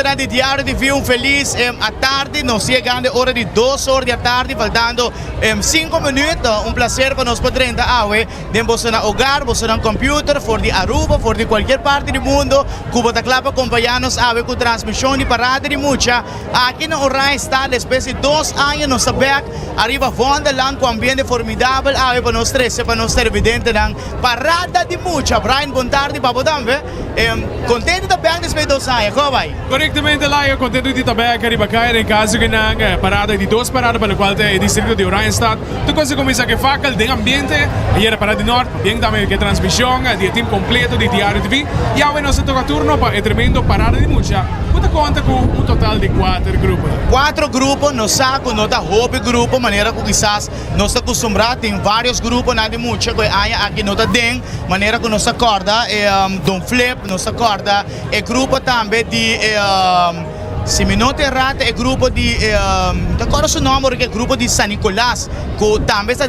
será de Diário de Vida, feliz à tarde, nos chegando a hora de 2 horas da tarde, faltando 5 minutos, prazer para nós poder awe, de você na hogar, você na computer, for de Aruba, for de qualquer parte do mundo, Cuba da Clapa acompanhar-nos awe com transmissão de parada de mucha, aqui na Orion está, depois de 2 anos, nos saber, arriba Wonderland, com ambiente formidável, awe para nós três, para nós ter evidente na parada de mucha, Brian, boa tarde, Pabo Dambe, contente também depois de 2 anos, como vai? Correctamente, Laio, contento di tabè che arriva a in caso che non parata di 2 parate per le quali il distretto di Orion Stad. Tu cosa comincia che fa il ambiente, ieri parata di nord, bien también che trasmissione di team completo di Diario TV. E ora il nostro turno è tremendo parata di mucha. Quanto conta con un total di 4 gruppi? 4 grupos, nos saco, nota hobby grupo, maneira que quizás nós está acostumbrado em vários grupos, nada mucho, que aí aqui nota den, maneira que nós acorda, Don Flip, nós acorda, grupo também de se mi non errato è gruppo di ricordo il nome che è il gruppo di San Nicolás che también sta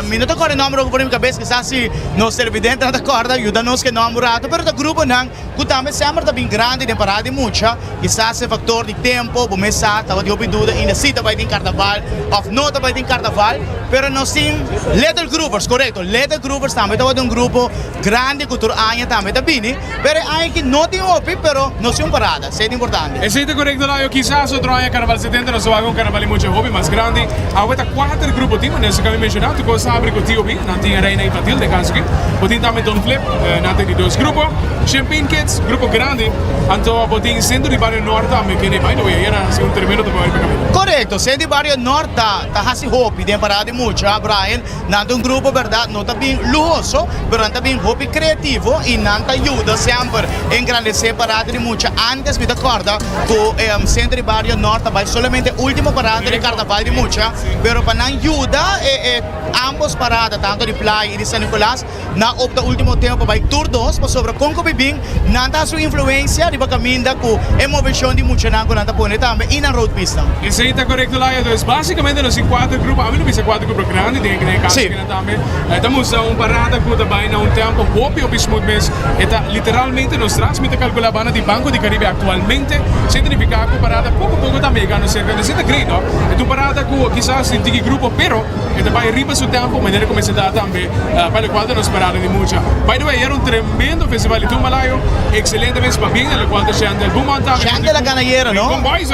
mi non ricordo il nome che per mi cabeça che sa si non è evidente non ricordo aiutanos che nome rato però il gruppo nan che también sempre da ben grande di parade mucha chissà se fattore di tempo come sa stava di obiduda in sita by din carnaval of nota by din carnaval però non sin little groupers corretto little groupers también stava di un gruppo grande cultura anni también da bini però anche noti opi però non si un parada sei importante. E siete corretto, Laio, quizás otro año Carnaval 70 no se va a un carnaval mucho hobby más grande. Ahora 4 grupos team, nesse que eu mencionado, tu cosa abre com tio bi, não tinha reina infantil de caso que. Botin também Don Flip, não tem 2 grupos. Champagne Kids, grupo grande. Anto botin centro di Barrio Nord também que nem vai no era se un termino tu vai pegar. Corretto, se di Barrio Nord ta hasi hobby de parade mucha, Brian, nanto un gruppo verdad non ta bin lujoso, però ta bin hobby creativo e nanta aiuta sempre in grande separate di mucha antes mi ricorda che centro di Barrio Nord vai solamente ultimo parada di carnaval di mucha, però per non aiuta e ambos parada tanto di Playa e di San Nicolás na opta ultimo tempo vai tour 2 ma sobre conco bibing nanta sua influência di caminda com emoção di mucha nanco nanta pone também in road pista. E se está corretto, Laio, então basicamente nos 4 grupos, a mim não precisa 4 grupos grandes, tem que nem caso que também. Estamos a parada que também na tempo hobby ou smooth mês, eta literalmente nos transmite calcular bana di Banco di Caribe atualmente, significa que parada pouco também ganha cerca de 7 credo. É tu parada que quizás em tigi grupo, pero e também riba su tempo, maneira como se dá também, para o qual nos parada de mucha. By the way, era um tremendo festival de Tumbalayo, excelente mês para bem, no qual te chama del Bumon também. Chama la canallera, no? Com boys,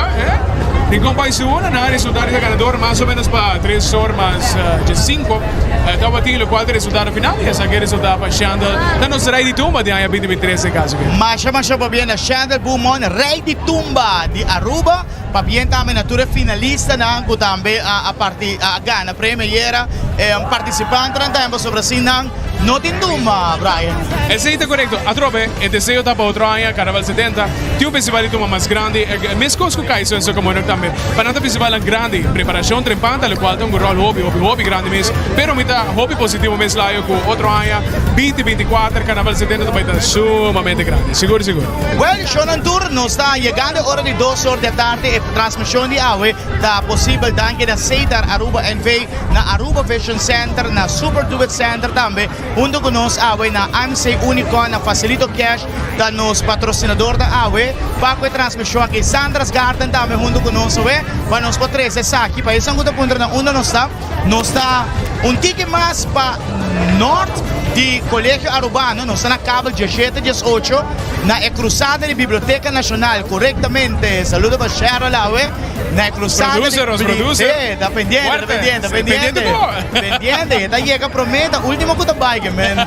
em comparação, na resultado de ganador mais ou menos para 3 horas mais de 5. Estava aqui o qual resultado final e essa que resultado para Chandel. Da nossa rei de tumba de ano 2023 em caso. Mas chama bem a Chandel Bumon, rei de tumba de Aruba, para bem também natura finalista na que também a Gana primeira participante também sobre assim não tem tumba, Brian. Exato, correto. A trope e desejo para outro ano, Carnaval 70, tem um festival de tumba mais grande, mesmo com o Kaiso em como também. Para um festival grande, preparação trempante, o qual tem um rol hobby grande mesmo, pero mita hobby positivo mesmo lá com outro ano, 2024, Carnaval 70 vai estar sumamente grande, seguro. Well, Shonan Tour nos está chegando a hora de 2 horas da tarde e transmissão de AWE está possível daqui da Cedar Aruba NV na Aruba Fashion Center, na Super Duet Center também, junto com nós AWE na AMC Unicon, na Facilito Cash, da nos patrocinador da AWE, para a transmissão aqui Sandra's Garden também junto com nós AWE, para nós poder acessar aqui, para isso que punto na onde nós está ticket mais para norte de Colégio Arubano, nós estamos na cabo 17 18, na cruzada de Biblioteca Nacional, corretamente, saludo para Cheryl Laue, na cruzada producer. Está pendiente, está llega prometa, último que está bike, man.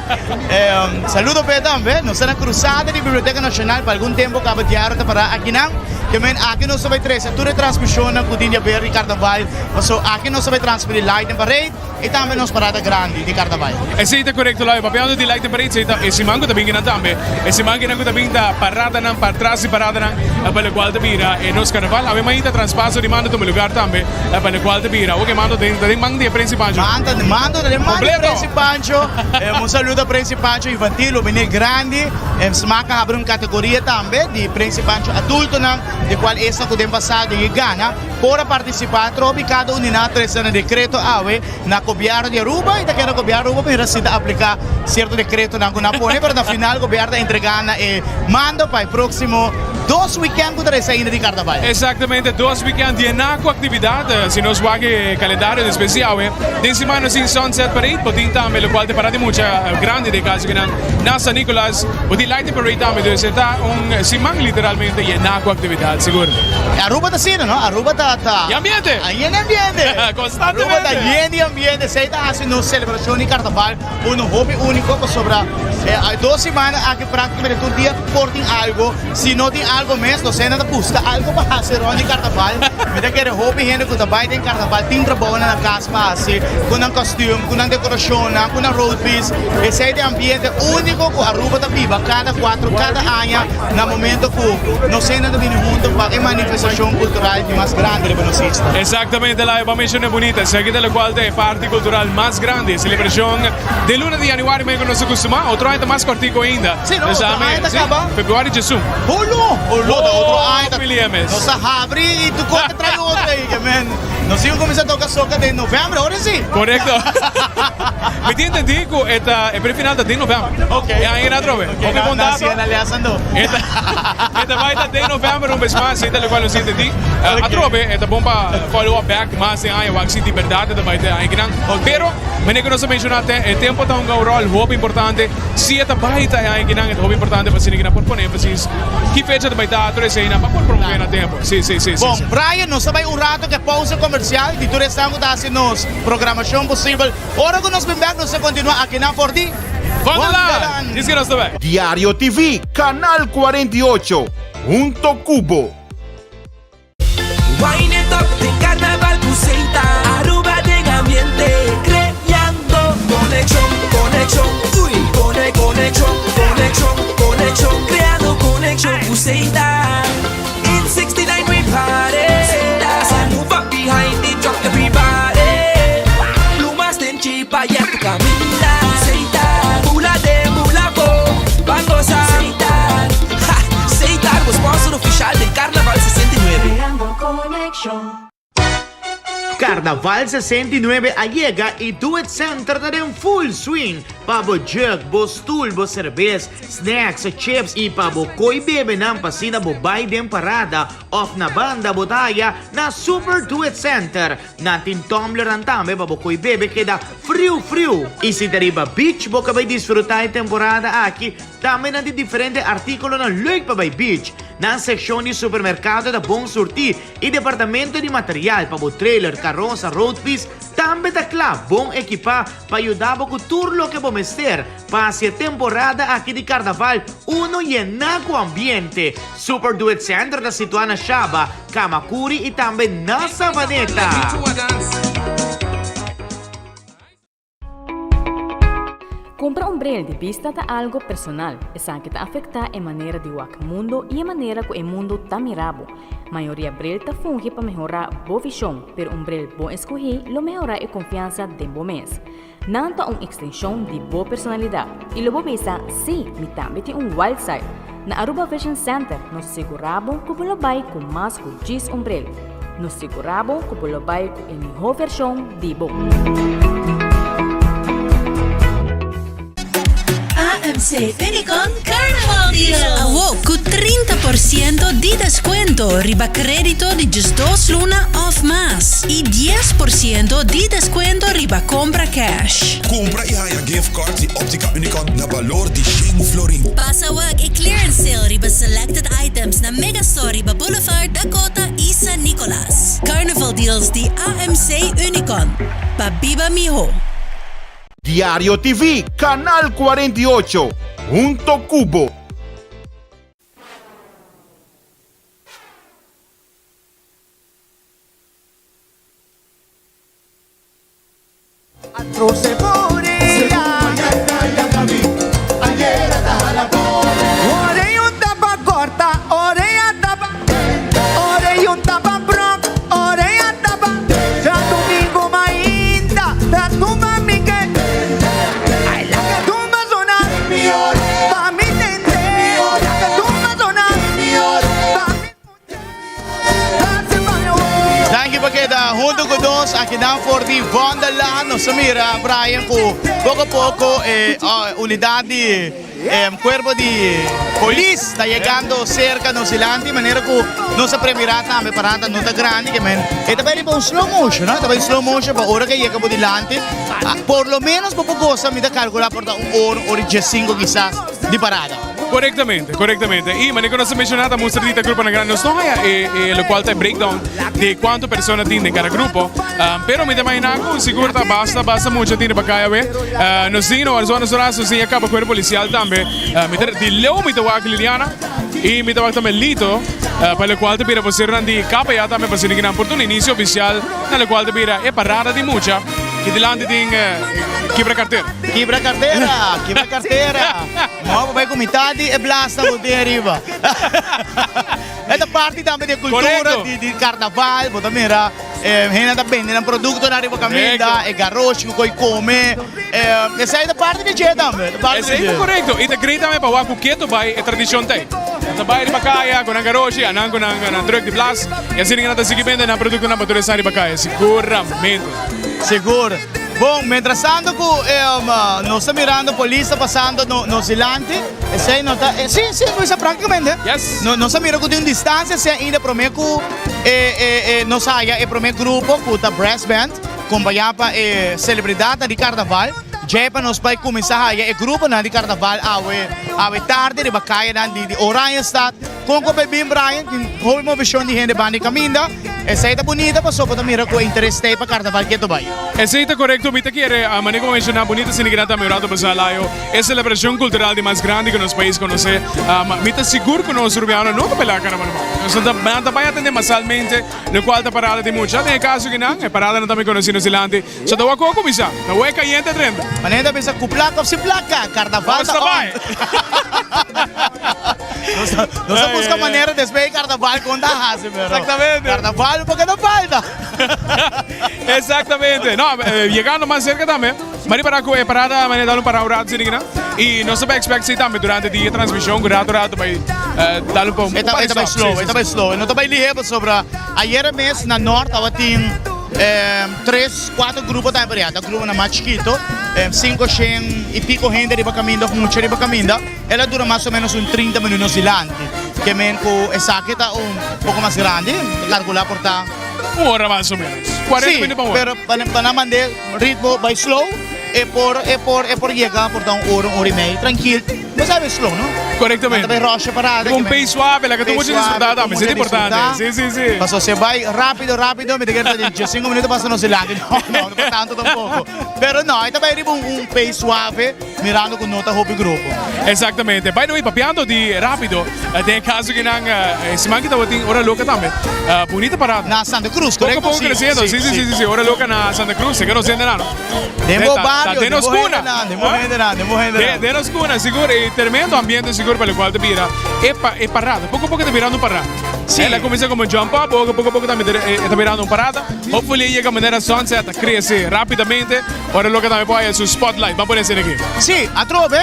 Saludo para também, nós estamos na cruzada de Biblioteca Nacional, para algum tempo acaba de ar para aqui não, que man, aqui nós vai trazer toda a transmissão na Cudinha Berry Carnaval, mas aqui nós vai transferir Light and Parade e também nós parada grande de Carnaval. Exato, correto, Laio. Papiando di Light and Parade, e si manco também na também, e si manco na também da parada não, para trás de parada não, para o qual te vira, e nos Carnaval, a minha ainda transpasso de mando no lugar também, para o qual te vira, o que mando de mando de Principancho. Mando de Principancho, saludo a Principancho infantil, o menino grande, smaca abre uma categoria também de Principancho adulto não, de qual essa que tem passado e Gana, para participar, trobe cada unidade trazendo decreto AWE na governo de Aruba e daqui na governo de Aruba para se aplicar certo decreto na Gunapone, pero na final o governo entregana e manda para o próximo 2 weekend ko tayo sa ina di Carnaval. Exatamente, 2 weekend di com atividade, se nos wage calendário especial, din semana sin Sunset Parade, poti tame, lo qual te parati mucha grande de caso que na San Nicolas, poti Lighting Parade tame, dove se ta un simang literalmente di com atividade, seguro. Aruba ta sino, no? Aruba ta. Y ambiente! Ayan ang ambiente! Constantemente. Aruba ta yan ang ambiente. Sa ita kasi no celebrasyon ni Carnaval, uno hobby único ko sobra 2 semanas aquí prácticamente un día porting algo, si no tin algo mes, no sé nada pusta, algo pa hacer ni Carnaval. Mira que hobby gente ko tabay din Carnaval, tin trabaho na kaspa asi, kun ang costume, kun ang dekorasyon, kun ang road piece. Ese ite ambiente único ko Aruba ta viva cada 4 cada año na momento ko no sé nada junto para que manifestación cultural más grande de Buenos Aires. Exactamente, la evaluación es bonita, seguida la cual es parte cultural más grande, celebración de luna de januario, me conoce Kusuma, otro año más cortico ainda. Sí, no, otro año acaba. Februario de Jesús. Holo, otro año. Williams. No sa habri y tu corte trae otro ahí, que men. No sigo começando a tocar soca de novembro, ahora sí. Correcto. Me tiene entendido que el pre-final de novembro. Ok. Y ahí en la trove. Ok, na siya aliasando. Esta vai estar de novembro um vez mais, então qual eu sinto de a trove, esta bomba follow up back mais em aí, vai ser de verdade, esta vai ter aí gran. Pero, me que nós mencionaste, o tempo tá um rol hobby importante. Se esta vai estar aí gran, é hobby importante para sinigna por poner ênfasis. Que fecha vai estar atrás aí na para promover na tempo. Sim. Bom, Brian, nós sabemos um rato que pausa comercial, de tudo estamos fazendo programação possível. Ora que nós vem back, nós continuamos aqui na Forti. Wonderland! Diz que nós também. Diario TV, Canal 48, Junto Cubo. Wine it up, de Carnaval Buceita, Aruba de ambiente, creando conexión, uy, conexión, creando conexión Buceita. In 69 we party, so move up behind the truck everybody. Plumas den chipa y a tu camina, Buceita, mula de mula bo, van gozar, Buceita, sponsor oficial del Carnaval 69. Carnaval 69 allega y Duet Center estará en full swing. Pabo jug, bostul, bo cerveza, snacks, chips y pabo koi bebe ng pasina bo bay den parada off na banda botaya na Super Duet Center. Natin tumbler ang tame pabo koi bebe queda frio. Y si deriva beach bo kabay disfrutar temporada aqui, tame natin diferente artículo ng Lake Pabay Beach. Na seksyon ni supermercado da Bon Surti y departamento de material pabo trailer, carroza, road piece, tambe da club, bom equipa pa ayudabo ko turlo que bomester pa si temporada aqui de Carnaval, uno yenaco ambiente. Super Duet Center da situada na Shaba, Kamakuri y tambe na Sabaneta. Compra un brel de vista de algo personal, esa que te afecta en manera de wak mundo y en manera que el mundo ta mirabo. Mayoría brel te funge para mejorar bo visión, pero un brel bo escoger lo mejora y confianza de bo mes. Nanta una extensión de bo personalidad y lo bo bisa sí, mi también tiene un wild side. Na Aruba Fashion Center nos seguramos que lo bay con más que 10 umbrel. Nos seguramos que lo bay con la mejor versión de bo. AMC Unicon Carnival Deal. Wow, con 30% de descuento, riba crédito de just 2 luna of más y 10% de descuento riba compra cash. Compra y haya gift cards y Optica Unicon na valor de 5 florin. Pasawag e clearance sale riba selected items na Megastore riba Boulevard, Dakota y San Nicolas. Carnival Deals de AMC Unicon. Pabiba mijo. Diario TV, Canal 48, Junto Cubo. Junto con dos, aquí dan Forti, Wonderland, nos mira Brian, poco a poco, unidad de cuerpo de polis está llegando cerca nos silante de manera que no se premirá también parada no está grande que men esta vai para un slow motion no esta vai slow motion para hora que llega por delante por lo menos por poco cosa me da calcular por un hora y 5 quizás de parada. Correctamente. Y manico non si è menzionata mostra di gruppo una grande storia e lo quale è breakdown di quante persone tiene in cada gruppo. Però mi immagino sicuramente basta molto tiene para cá nos dino as zonas horas assim acaba com o policial também. Mi di leo mi tawag Liliana e mi tawag também Lito para o qual te pira você randi capa ya também para seguir por um início oficial na qual te pira é parada di mucha que delante tem quebra carteira. Quebra carteira. Não, vai com metade e blasta por de arriba. Esta parte também de cultura, de carnaval, você mira, gente tá vendendo produto na arriba caminha, e garrote que coi come. Essa é a parte de dia também. É correto. E te grita também para o que tu vai é tradição tem. Sa bahay di Bacaya, con ang garoshi, anang con ang truck di Blas, e assim ninguém está seguindo na produto na baturesa di Bacaya, seguramente. Seguro. Bom, mientras tanto, nós estamos mirando a polícia passando no silante, e nota, sim, isso é praticamente. Yes. Nós estamos mirando com distância, se ainda prometo, nós saia, prometo grupo, com a brass band, acompanhar para celebridade de carnaval. Já para nós vai começar a grupo de carnaval a tarde de Bacaya de Orion Stad com o Bebim Brian que houve uma visão de gente banda caminha essa é bonita para só para mirar com interesse para carnaval que tu vai. Essa é correto, me te quer a maneira como mencionar bonita sinigrata melhorado para salaio é celebração cultural de mais grande que nosso país conhece. Me te seguro que nós urbiano nunca pela carnaval. Nós não vai atender massalmente no qual tá parada de muita. Tem caso que não é parada não também conhecido no Zilante. Só da wako começar. Da wako caliente 30. Manenda bisa kuplak of si plaka, carnaval Basta vai! Nós busca maneira de despedir carnaval com da raça, Exatamente. Carnaval porque não falta. Exatamente. No, llegando más cerca también. Mari para que parada maneira dar para orar sirigna. E não se vai expect também durante a dia transmissão, rato vai dar um pouco. Esta vai slow. Não tá bem ligeiro sobre ayer mês na norte tava tem 3, 4 grupos da empresa, grupo na mais chiquito, 500 e pico gente riba caminho, muita riba caminho. Ela dura mais ou menos 30 minutos silante. Que men com essa aqui tá pouco mais grande, calcular por tá. Uma hora mais ou menos. 40 minutos por hora. Pero para manter ritmo vai slow e por chegar por dar hora e meia, tranquilo. Mas sabe slow, não? Correctamente. Também rocha parada. Um pace suave, la que tu puoi disfrutar, mas é importante. Sim. Mas você vai rápido, me tem 5 minutos passando silante. Não é tanto tampouco. Pero não, também riba pace suave, mirando com nota hobby grupo. Exatamente. By the way, papiando di rapido, tem caso que não se manca da tem hora louca também. Bonita parada. Na Santa Cruz, correto? Pouco crescendo. Sim. Hora louca na Santa Cruz, que não sente nada. Demo barrio, demo escura. Demo escura, seguro e tremendo ambiente seguro per il quale ti pira e parata, poco ti pirando un parata. Sì. La comincia come jump up, poco ti pirando un parata. Hopefully llega a manera sunset, cresce rapidamente. Ora lo che también poi su spotlight, va a poter essere qui. Sì, a trove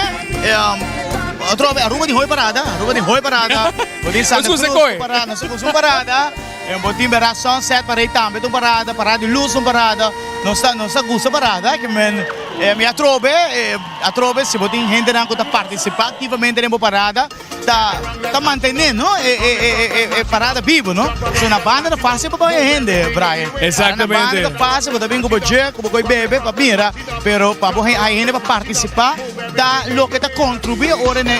a Ruba di Hoi parada. Vuol dire Santa Cruz parada, su parada. E un botin verrà sunset para i tambe tu parada di luz parada. Non sta gusto parada che mi a trove se botin gente não tá participar ativamente nessa parada. Tá mantendo e parada vivo, não? Se na banda não fácil para a gente, Brian. Exatamente. Na banda não fácil, para também como je, como coi bebe, para mira, pero para a gente para participar da lo que tá contribuir ora na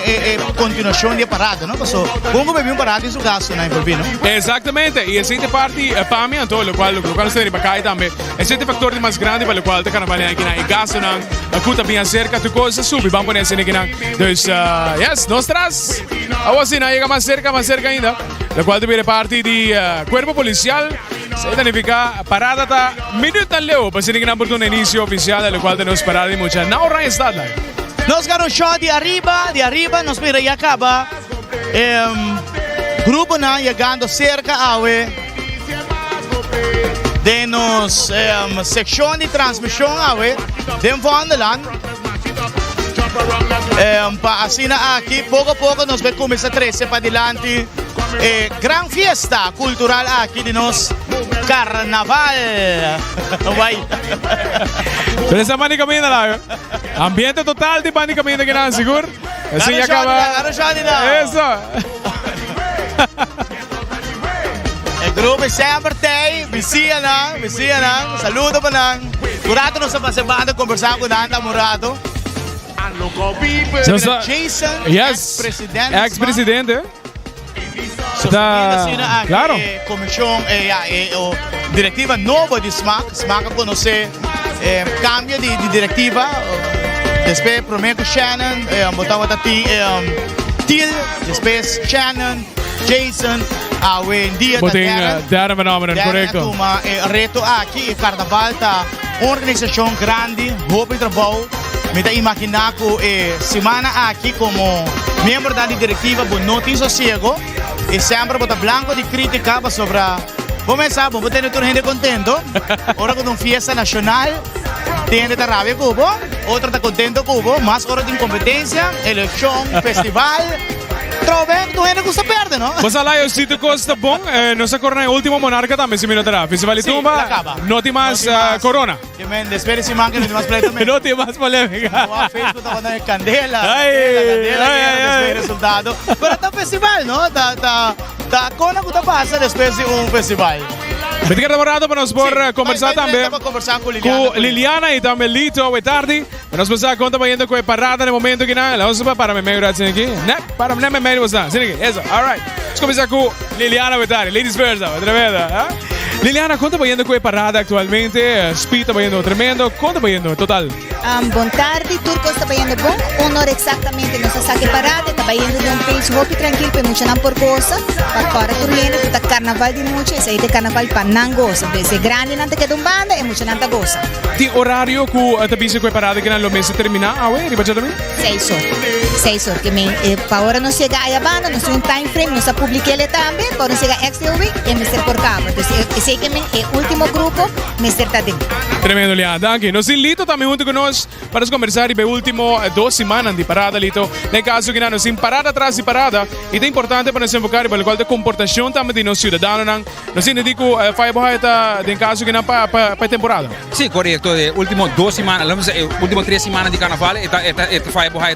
continuação da parada, não? Porque como beber parada isso gasto, não envolvido. Exatamente. E esse parte para mim então, o qual se deve cair também. Esse é o fator mais grande para o qual te carnaval aqui na e gasto não, acuta bem cerca tu coisa sube, vamos nesse aqui não. Então, yes, nós traz. Ahora sí, no llega más cerca ainda, la cual tiene parte de cuerpo policial. Se significa parada hasta minuto al leo, para seguir un inicio oficial, de lo cual tenemos parada y mucha. Now, Ryan Stadler. Nos ganó shot de arriba, nos mira y acaba. Grupo na llegando cerca a de nos sección de transmisión a de Vandeland. Assim aqui, pouco a pouco, nós vamos começar a crescer para adiante. Gran fiesta cultural aqui de nós, carnaval. Vai. Pero esa manicamina lá, ambiente total de manicamina que não seguro. Assim acaba. Eso. El grupo sempre tem, vizinha não, saludo pa não. Murato não sa pasabada conversar com Danta Murato. Jason, Yes. Ex-presidente. Claro. Comissão, diretiva nova de SMAC. SMAC a conhecer cambio de diretiva. Depois, primeiro Shannon, botava Til, depois Shannon, Jason, hoje em dia Darren Phenomenon, correto. Reto aqui, o Carnaval tá uma organização grande, roupa e trabalho. Me está imaginando semana aqui como membro da diretiva, não tem sossego, e sempre bota blanco de crítica sobre. Vamos pensar, vamos ter toda gente contento. Ora com uma fiesta nacional, tem gente da rabia Cubo, outra está contento Cubo, mas hora de competência, eleição, festival. Trove, não é que você perde, não? Você lá, eu sinto que está bom. Nós acordamos o último monarca também, se me notará. Festival de Tumba, não tem mais corona. Espere se manca, não tem mais pleito. Não tem mais polêmica. O Facebook está dando candela. Candela, resultado. Mas está festival, não? Tá quando que passa depois de festival. Bem demorado para nós por conversar também com Liliana e também Lito e tarde. Nós vamos a conta vendo com a parada no momento que não. Vamos para me meio aqui. Né? Para me meio você. Sim, isso. All right. Vamos começar com Liliana e tarde. Ladies first, outra vez. Liliana, conta vendo com a parada atualmente. Speed está vendo tremendo. Conta vendo total. Boa tarde, Turco está vendo bom. Honor exatamente nossa saque parada. Está vendo de país hopi tranquilo, para muito não por coisa. Para turlindo, está carnaval de noite. Esse aí é carnaval para não goza. Se grande não te queda banda, é muito não te goza. Tem horário que a tabisa com a parada que não lo mês terminar? Ah, ué, riba também? 6 horas. 6 horas. Que para hora não chega a banda, não tem um time frame, não se publica ele também. Para não chegar extra week, é Mr. por cabo. Então, esse que é o último grupo, Mr. Tadeu. Tremendo, Liana. Danke. Nós Lito também junto conosco para conversar e último 2 semanas de parada, Lito. No caso que nós temos parada atrás de parada, e é importante para nos enfocar para o qual de comportação também de nós cidadãos. Nós indicamos faz boa em caso que não para temporada. Sim, correto. Último 2 semanas, último 3 semanas de carnaval, faz boa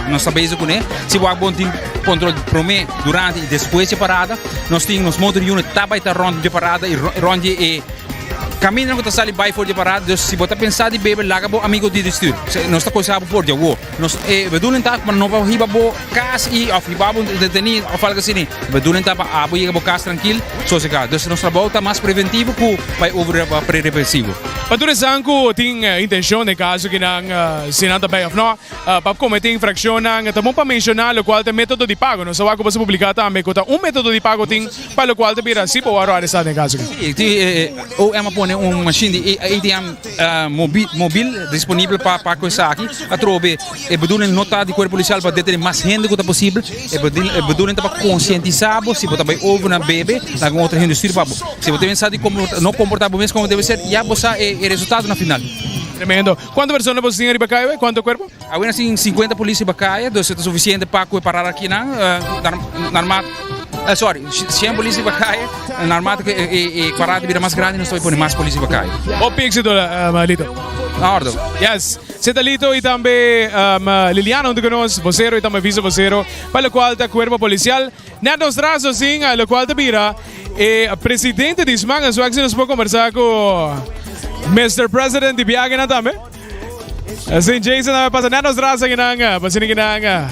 nós sabemos com ele. Se o bom tem controle promê durante e depois de parada, nós temos motor unit também está ronda de parada e ronda e caminho que está saindo by for de parada, dus se você pensar de beber lá acabou amigo de destino. Nós está coisando por de wo. Nós bedoelen tá para não riba bo cas e of riba bo deteni of algo assim. Bedoelen tá para abo ir bo cas tranquilo, só se cá. Dus nosso trabalho tá mais preventivo que vai over pre-repressivo. Para Zanco tem intenção de caso que não se nada bem of não para cometer infração não também para mencionar o qual tem método de pago. Nós vamos começar a publicar também que método de pago tem para o qual te vira se para arrestar em caso. Ou é uma machine de ATM móvel disponível para coisa aqui. A trobe é bedoeling nota de corpo policial para deter mais gente que possível. É bedoeling para conscientizar se você vai over na bebê na outra indústria para se você pensar de não comportar bem como deve ser, já você é resultado na final. Tremendo. Quantas pessoas você tem em Bacaia? Quanto corpo? Agora sim 50 polícia Bacaia, então é suficiente para parar aqui na armada. Sorry, 100 polícia Bacaia, na armada e parada vira mais grande, nós vamos pôr mais polícia Bacaia. O pixito, Lito. Na ordem. Yes. Senta Lito e também Liliana, onde conosco, vocero e também vice-vocero, para o qual está o corpo policial. Netos traços, sim, o qual está vira. E presidente de SMAC, só que nós podemos conversar com Mr. President de Biagana também. Assim, Jason, passa netos traços aqui na pasina aqui na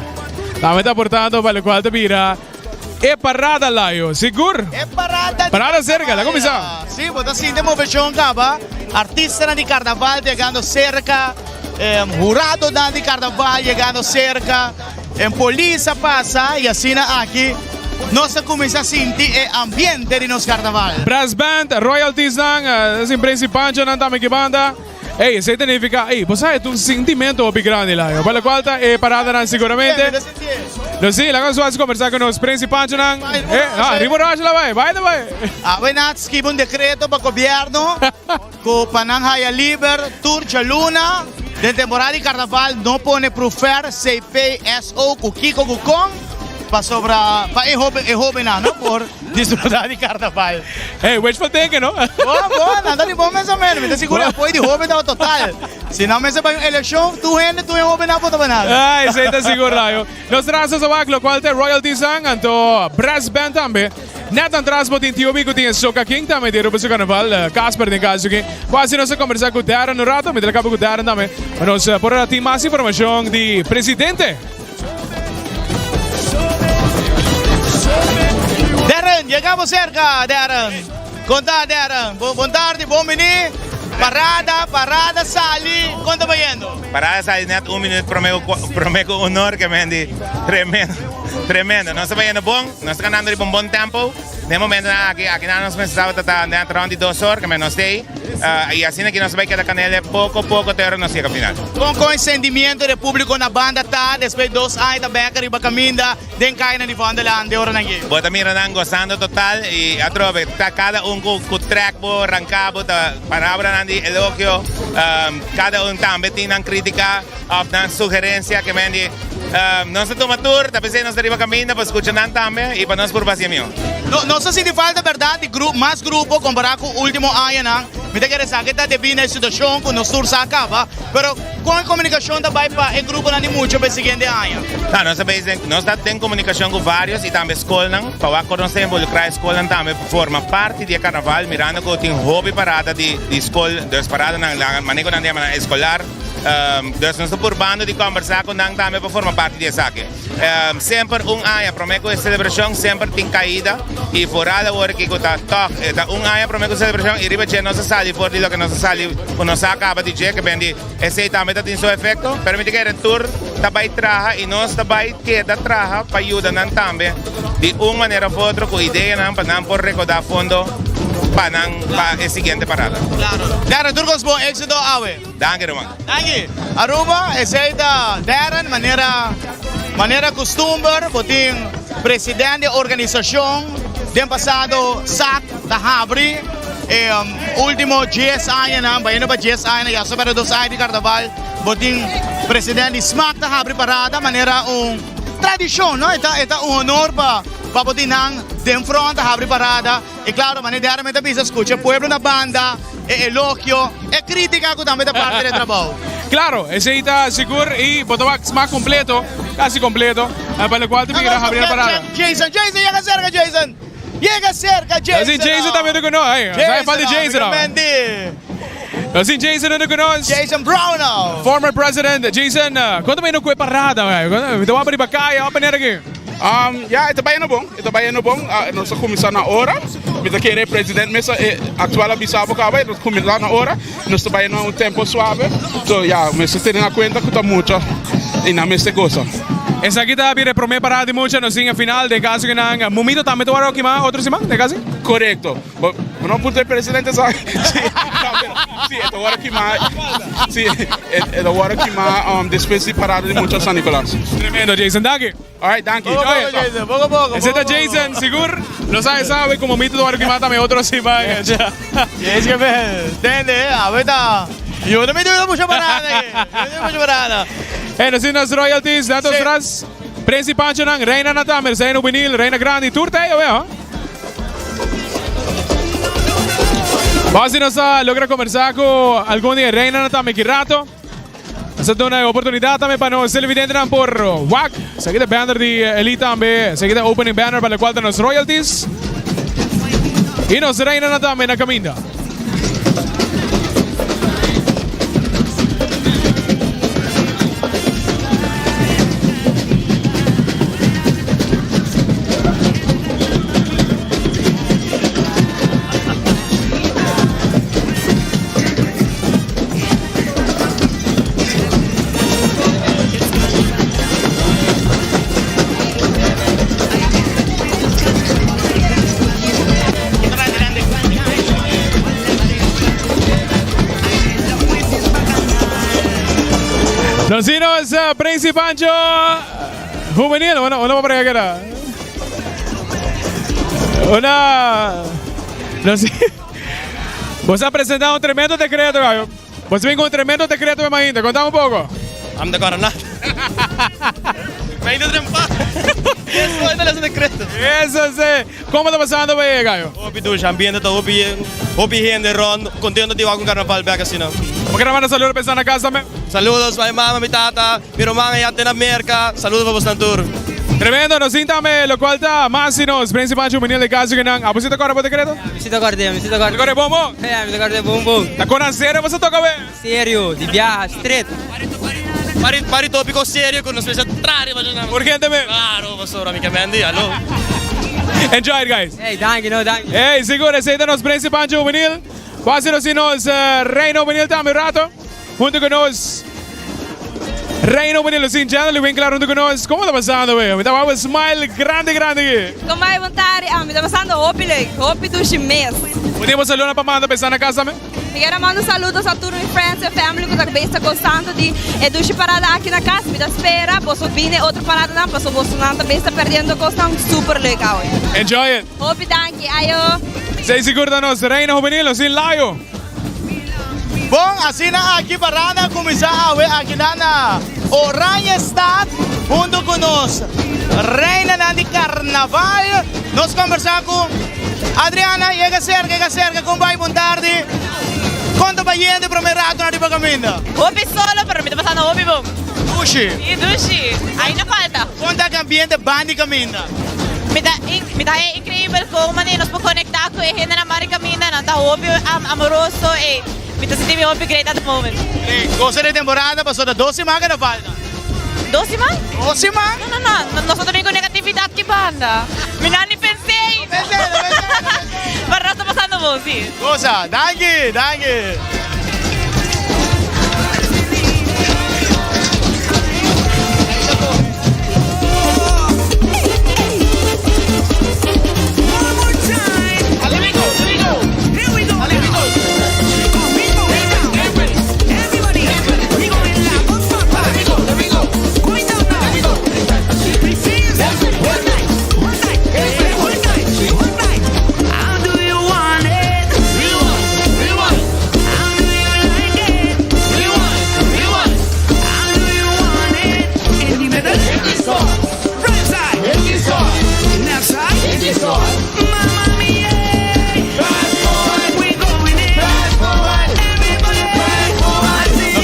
também está portando para o qual está vira. É parada lá, eu, seguro? É parada. Parada cerca, lá começar. Sim, você sente uma versão caba, artista de carnaval chegando cerca, jurado de carnaval chegando cerca, polícia passa e assim aqui. Nós começamos a sentir o ambiente de nosso carnaval. Brass Band, royalties assim, principante, não também que banda. Ei, isso significa, você tem um sentimento bem grande lá, para o qual é parada seguramente. Não sei, lá vamos conversar com os principais, não? Riborage lá vai. Vai escrever decreto para o governo, com Pananhaya Liber, Turcia Luna, de temporada de carnaval, não pode profer CPSO, com Kiko Gukong, para sobra, para jovem não, por disfrutar de carnaval. Hey, wishful thinking, no? Boa, nada de bom mais ou menos. Me seguro apoio de Robin da total. Se não me se vai eleção, tu é Robin na foto banal. Ay, sa ita siguro tayo. Nos traso sa waklo, qualte royalties ang anto brass band tambe. Net ang transport in Tiobi ko tinha Soca King tambe di rupo sa carnaval. Casper din kaso king. Quasi nós conversar com o Darren no rato, me acabo com o Darren tambe. Mas por ti mais informação de presidente. Darren, chegamos cerca, Darren. Conta, Darren. Boa tarde, bom menino. Parada, Sali. Conta ba yendo? Parada Sali, net 1 minuto prometo honor que me andi tremendo. Nós estamos indo bom, nós estamos andando de bom tempo. De momento, aqui nós estamos dentro de 2 horas, que menos sei. E assim aqui nós vamos quedar com ele pouco até nós chega ao final. Com o sentimento do público na banda, tá? Depois de 2 anos da beca, riba caminda, den cair na divanda lá, de hora nangue. Bota mira nang gozando total e atrove, tá cada com track bo, arrancabo, tá palavra nandi elogio, cada também tem uma crítica, uma sugerência que me andi. Nós toma tour, talvez nós arriba caminda, para escutar também e para nós por vazio meu. Não sei se falta verdade, mais grupo comparado com o último ano, não? Me tem que dizer que está devido à situação que nós tour se acaba, mas com a comunicação também para o grupo não é muito para o seguinte ano. Nós temos comunicação com vários e também escola, para nós involucrar a escola também forma parte do carnaval, mirando que tem hobby parada de escola, das paradas na maneira na escolar. Dus nós estamos por bando de conversar com nós também para formar parte disso aqui. Sempre ano, prometo a celebração sempre tem caída e por a hora que está ano, prometo a celebração e riba che nossa sali por di lo que nossa sali quando acaba de dizer que bendi esse também tem seu efeito, permite que retorno também traga e nós também queda traga para ajudar nós também de uma maneira ou outra com ideia não para não por recordar fundo para a seguinte parada. Claro. Darren, turcos bom éxito awe. Danke, Roman. Danke. Aruba, esse aí da Darren, maneira costume, porque presidente da organização, do passado, SAC, da Habri, último 10 anos, vai indo para 10 anos, já sobre 2 anos de carnaval, porque presidente de SMAC da Habri parada, maneira tradição, não? É honor para poder de frente a abrir parada. E claro, maneira de também escuta o povo na banda, elogio, e crítica também da parte do trabalho. Claro, ese está seguro y Botovax más completo, casi completo, para lo cual te pides abrir la parada. Jason, llega cerca, Jason. Assim, Jason também não conosco, sai falta de Jason. Assim, Jason não conosco. Jason Brown. Former President, Jason, quanto mais não foi parada, velho? Então abrir para cá e a panela aqui. Ito ba yun bom? Nós começar na hora. Kita querer presidente mesa atual bisabo kaba, nós começar na hora. Nós tá indo tempo suave. So mesa tem na conta que tá muito e na mesa coisa. Essa aqui tá a primeira parada de muita no sim final de caso que não momento também tu agora aqui mais outro semana de caso? Correto. Não pode presidente sabe. Sim, agora aqui mais. Sim, agora aqui mais depois de parada de muita São Nicolás. Tremendo, Jason, danke. Alright, danke. Poco. Ese está Jason, seguro. No sabe como momento tu agora aqui mais também outro semana. Es que me entiende, ahorita yo no me doy mucha parada. Nos royalties, datos atrás. Principante ng Reina Natamer, Reina Vinil, Reina Grande, turte yo veo. Basi nos logra conversar con algún día Reina Natamer Kirato. Sa doon ay oportunidad también para nos televidentes por WAC. Seguida banner de Elite también, seguida opening banner para el cual tenemos royalties. Y nos Reina Natamer na caminda. Nos sinos Principancho Juvenil, una para que era. Vos has presentado un tremendo decreto, gallo. Vos vengo un tremendo decreto de Maginte, contame un poco. I'm the coroner. 23 pa. Eso é o secreto. Eso sí. ¿Cómo está pasando por ahí, Gayo? Hopi dush, ambiente tá hopi gente ron, contento de algum carnaval back assim não. ¿Por qué no van a saludar pensando a casa, me? Saludos para mi mamá, mi tata, mi romana ya en América. Saludos para bastante tour. Tremendo, nos sintame, lo cual está Másinos, principal juvenil de caso que nang. Abusito agora por decreto? Visita agora, visita agora. Agora é bom, bom? É, visita agora é bom, bom. Tá com a sério, você toca bem? Sério, de viagem, estreito. Pari tópico sério com nos fez entrar, imagina. Urgentemente. Claro, pastor, amicamente, alô. Enjoy it, guys. Hey, danke, no, danke. Hey, seguro, esse é o nosso principal juvenil. Quase nos Reino Juvenil também, rato. Junto com nós. Reino Juvenil, sim, Channel, vem claro junto com nós. Como está passando, velho? Me dá um smile grande, grande aqui. Como vai vontade? Me está passando hopi do mês. Podemos saludar para mandar pensar na casa, me? Eu quero mandar saludos a todos os friends e family que estão gostando de duas paradas aqui na casa. Me dá espera, posso vir outra parada não, posso gostar também está perdendo gostando super legal. Enjoy it. Hopi, danke, ayo. Sei seguro da nós, Reino Juvenil, sim, Laio. Bom, assim na aqui parada começar a ver aqui na Oranha Stad, junto com nós, Reina de Carnaval. Nós conversamos com Adriana, chega cerca, como vai bom tarde? Quanto vai gente primeiro rato na riba caminda? Hopi solo, pero me está passando hopi bom. Dushi. E dushi, ainda falta. Quanto é ambiente bandi caminda? Me dá incrível como nos podemos conectar com a gente na Mari Caminda, não está óbvio, amoroso e me está sentindo óbvio great at the moment. Gosto de temporada, passou da 12 semanas que falta. 12 semanas? 12 semanas? Não, nós também com negatividade que banda. Me não nem pensei. Mas nós estamos passando bom, sim. Cosa, danke.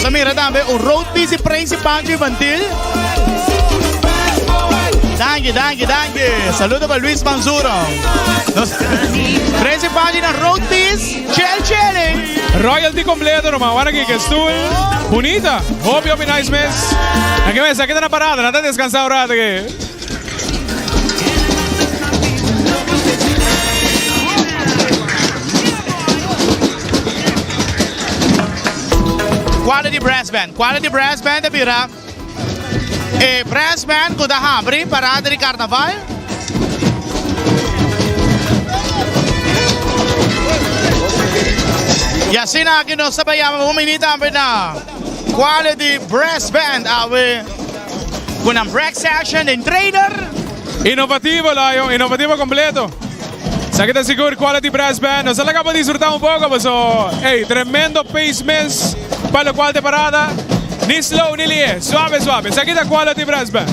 Nós mira também o road piece principal infantil. Danke. Saludo para Luis Manzuro. Principal na road piece, Chele. Royalty completo, Roma. Agora aqui, que estou bonita. Hope nice mess. Aqui está na parada, não está descansando um rato aqui. Quality brass band bira. E brass band ko da hambre parada de carnaval. E assim aqui nós trabalhamos uma minita na quality brass band awe com um break session em trader. Innovativo, Laio, innovativo completo. Sa kita seguro quality brass band. Nos acaba de disfrutar un poco, pues, hey, tremendo pacements para lo cual de parada. Ni slow ni lie, suave. Sa kita quality brass band.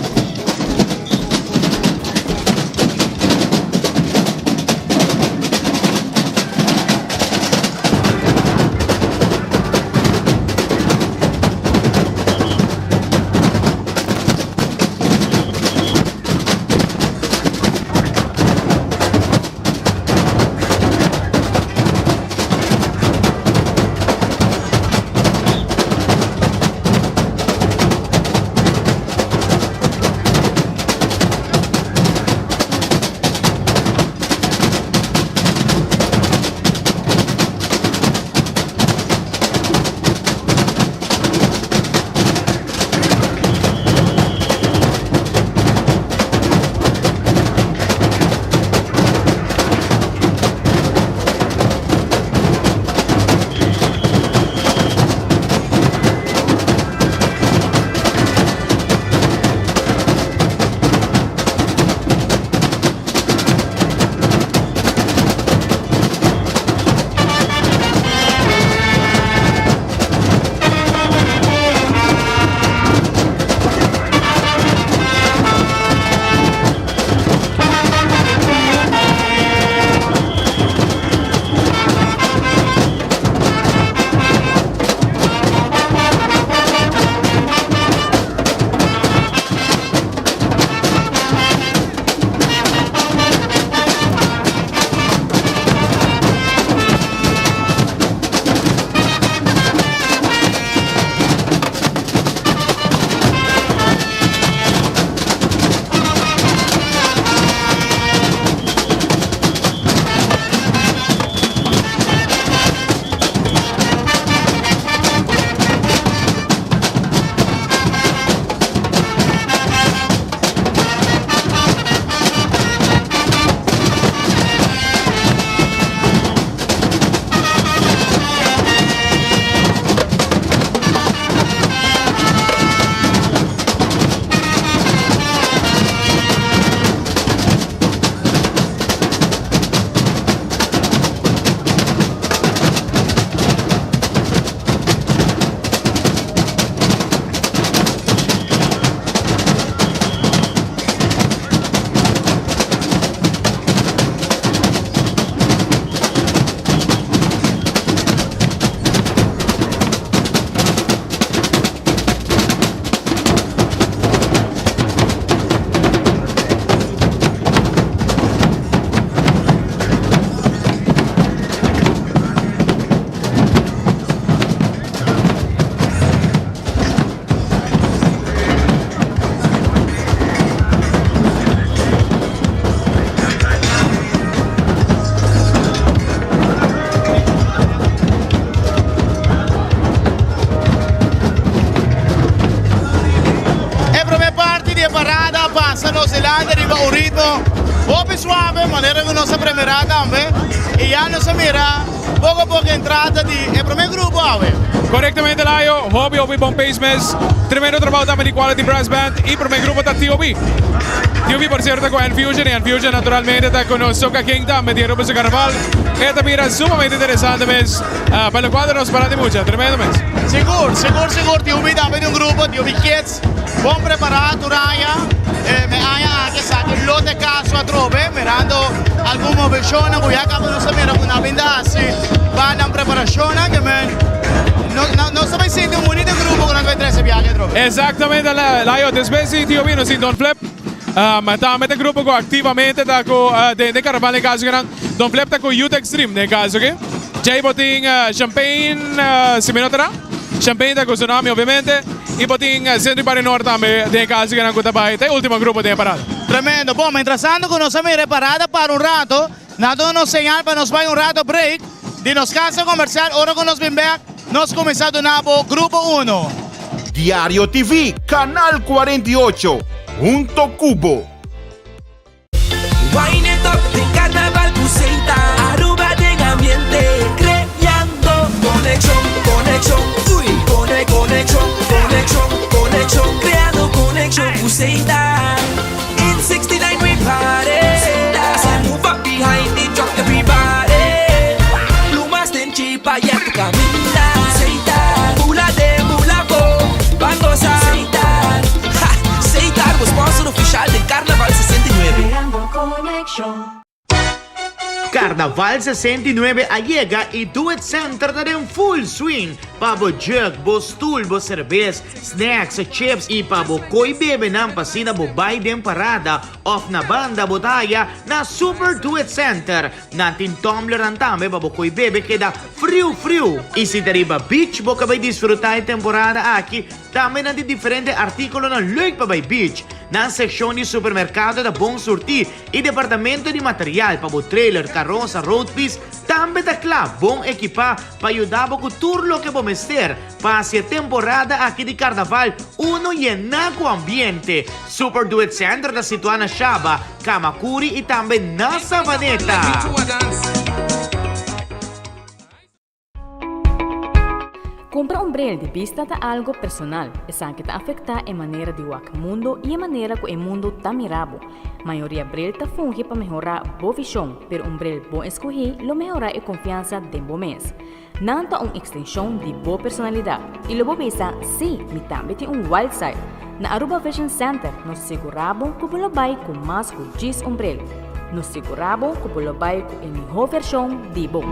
Nueva Zelanda arriba un ritmo poco suave, manera que no se primerá también. Y ya no se mira poco a poco entrada el primer grupo. Correctamente, Laio. Hobby bom pace mes. Tremendo trabajo también de Quality Brass Band. Y primer grupo está T.O.B. T.O.B, por cierto, con Infusion. Y Infusion, naturalmente, está con los Soca King también de Europa Carnaval. Esta mira sumamente interesante mes. Para lo cual nos paramos mucho. Tremendo mes. Seguro. T.O.B también de un grupo. T.O.B Kids. Bom preparado, Turaya. Me haya que saque el lote caso a trope. Mirando alguna versión. Voy a acabar no se mira con una vinda así. Van en preparación. Que me... No se me siente un bonito grupo con el 13 viaje, trope. Exactamente, Laio. Después de T.O.B nos siente Don Flip. También el grupo que activamente está con de carnaval en caso que Don Flip está con Youth Extreme en caso que Jay botín Champagne si me notará Champagne está con Tsunami obviamente y botín Centro y Pari Norte también de caso que no está el último grupo de parada. Tremendo. Bom, mientras tanto conocemos parada para un rato, dándonos señal para nos vaya un rato break, de nos casa comercial, ahora con los Bimbeck, nos comenzamos de nuevo grupo 1. Diario TV, Canal 48, Junto Cubo. Wine it up, de carnaval Buceita, Aruba de ambiente, creando conexión, uy, conexión, creando conexión Buceita. In 69 we party, se move up behind it, drop everybody. Plumas en chipa y a tu camina, Buceita, mula de mulaco, vamos a aceitar. Aceitar, o sponsor oficial del Carnaval 69. Carnaval 69 llega y Duet Center dará un full swing. Pabo jug, bo stool, bo cerveza, snacks, chips e pabo koi bebe ng pasina bo Biden parada off na banda botaya na Super Duet Center. Natin tumbler ang tame pabo koi bebe queda frio. E si deriva beach bo kabay disfrutar temporada aqui também nanti diferente artículo na Lake Pabay Beach. Na seksyon de supermercado da Bon Surti e departamento de material pabo trailer, carroza, road piece, também da club bom equipa para ajudar com turlo que vamos ter. Passe a temporada aqui de Carnaval, uno llena com ambiente. Super Duet Center da situada na Shaba, Kamakuri e também na Savaneta. Compra un brel de vista de algo personal, esa que te afecta en manera de wak mundo y en manera que el mundo está mirabo. Mayoría brel te funge para mejorar bo visión, pero un brel bo escogí lo mejora y confianza de bo mes. Nanta una extensión de bo personalidad y lo bo bisa sí, mi también tiene un wild side. Na Aruba Vision Center nos aseguramos que lo bay con más que 10 umbrel. Nos aseguramos que lo bay con la mejor versión de bo.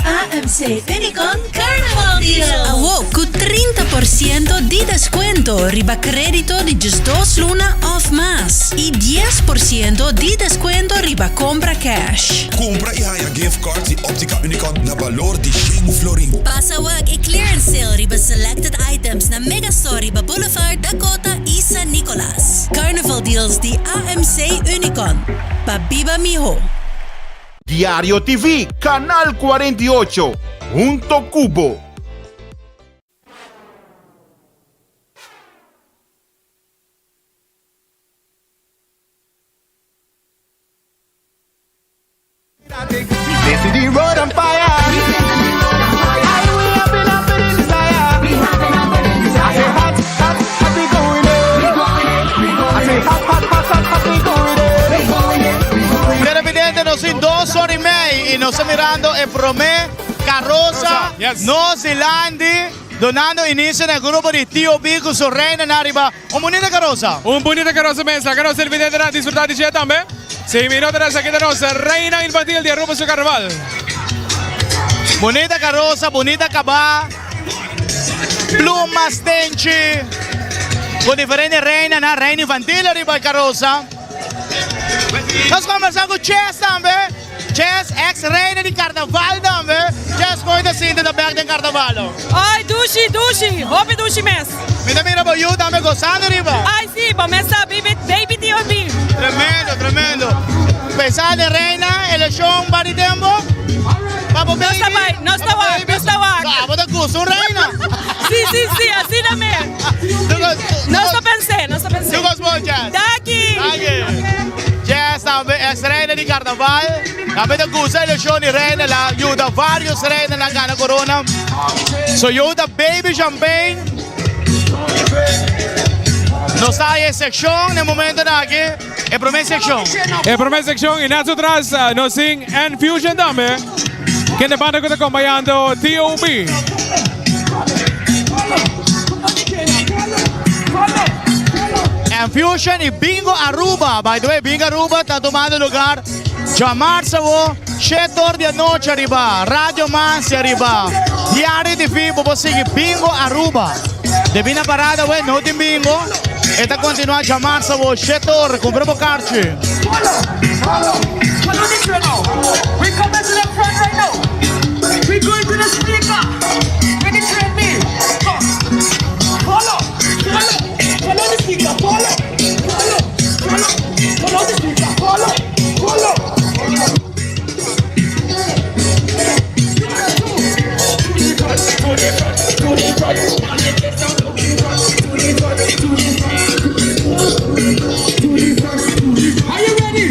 AMC Finicon Carnival Deal. Wow, con 30% de descuento, riba crédito de just 2 luna of más y 10% de descuento riba compra cash. Compra y haya gift cards y Optica Unicon na valor de 5 florin. Pasa wag e clearance sale riba selected items na Megastore riba Boulevard, Dakota y San Nicolas. Carnival Deals de AMC Unicon. Pabiba mijo. Diario TV, Canal 48, Junto Cubo. City road on fire. Sin 2 horas y media y nos está mirando el Promé Carroza, Nueva Zelanda, donando inicio al grupo de T.O.B con su reina en arriba. Un bonito carroza. Un bonito carroza mesa, carroza el video de disfrutar de también. 6 minutos aquí de nuestra reina infantil de Aruba su carnaval. Bonita carroza, bonita cabá, plumas tenchi, con diferentes reinas, na reina infantil arriba de carroza. Nós conversamos com o Chess também. Chess, ex-reina de carnaval também. Chess, coisa assim da back de carnaval. Ai, dushi, roupa dushi mesmo. Me mira para you também gostando, Riba? Ai, sim, começa baby T.O.B. Tremendo. Pensar de reina, eleição para o tempo. Vamos bem. Não está lá. Ah, vou dar curso, reina. Sim, assim também. Non sto pensando. Tu cosa vuoi, Jazz? Daki! Jazz è reina di carnaval. Avete gusto le show di reina, la aiuta varios reina na Ghana Corona. So aiuta Baby Champagne. Non stai in section nel momento daqui. E per me section. E per me section in nato tras no sing and fusion dame. Che ne banda con accompagnando T.O.B. And Fusion e Bingo Aruba. By the way, Bingo Aruba está tomando lugar. Jamar Savo, 7 horas de noche arriba. Radio Mansi arriba. Diário de Fibo, você que Bingo Aruba. Devina parada, ué, não tem bingo. Eta continua a Jamar Savo, 7 horas. Compramos carche. We come to the front right now. We going to the speaker. We can train me. Follow the speaker. Follow the speaker. Follow. Are you ready?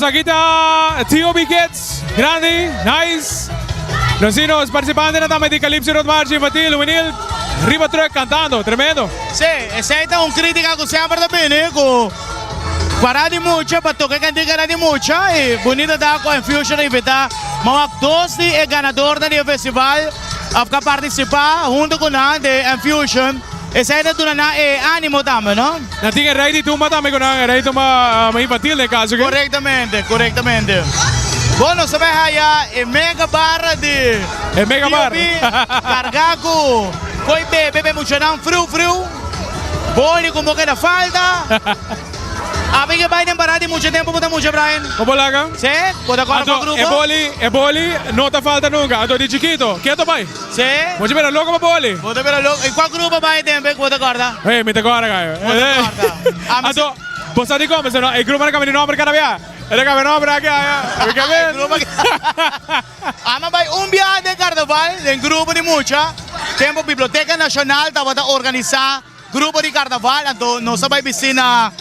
aquí está TOB Kids, grande, nice. Nos los participantes também de Calypso Road March infantil, juvenil, riba truck cantando, tremendo. Sì, e sei un critica che sempre da bene, con parada de mucha, para tocar cantiga de mucha, e bonita da com Infusion invita, mas Dosti é ganador do festival, a participar junto com a de Infusion. E sei da tuna e animo também, no? Nating rei di tumba também com a rei tumba infantil nel caso. Correttamente, correttamente. Bueno, sabe haya e mega barra de e mega barra cargaco coi bebe mucho nan fru boli como que da falta abi que vai parar de muito tempo para muito Brian como laga sì pode agora com o grupo e boli não tá falta nunca ato di chiquito quieto vai sì pode ver logo para boli pode ver logo e qual grupo vai tempo pode guarda me te guarda gaio ato posso di come se no il gruppo che mi nombre cada via ele que no para aqui ama vai dia de carnaval em grupo de mucha tempo biblioteca nacional estava a organizar grupo de carnaval então nós vai piscina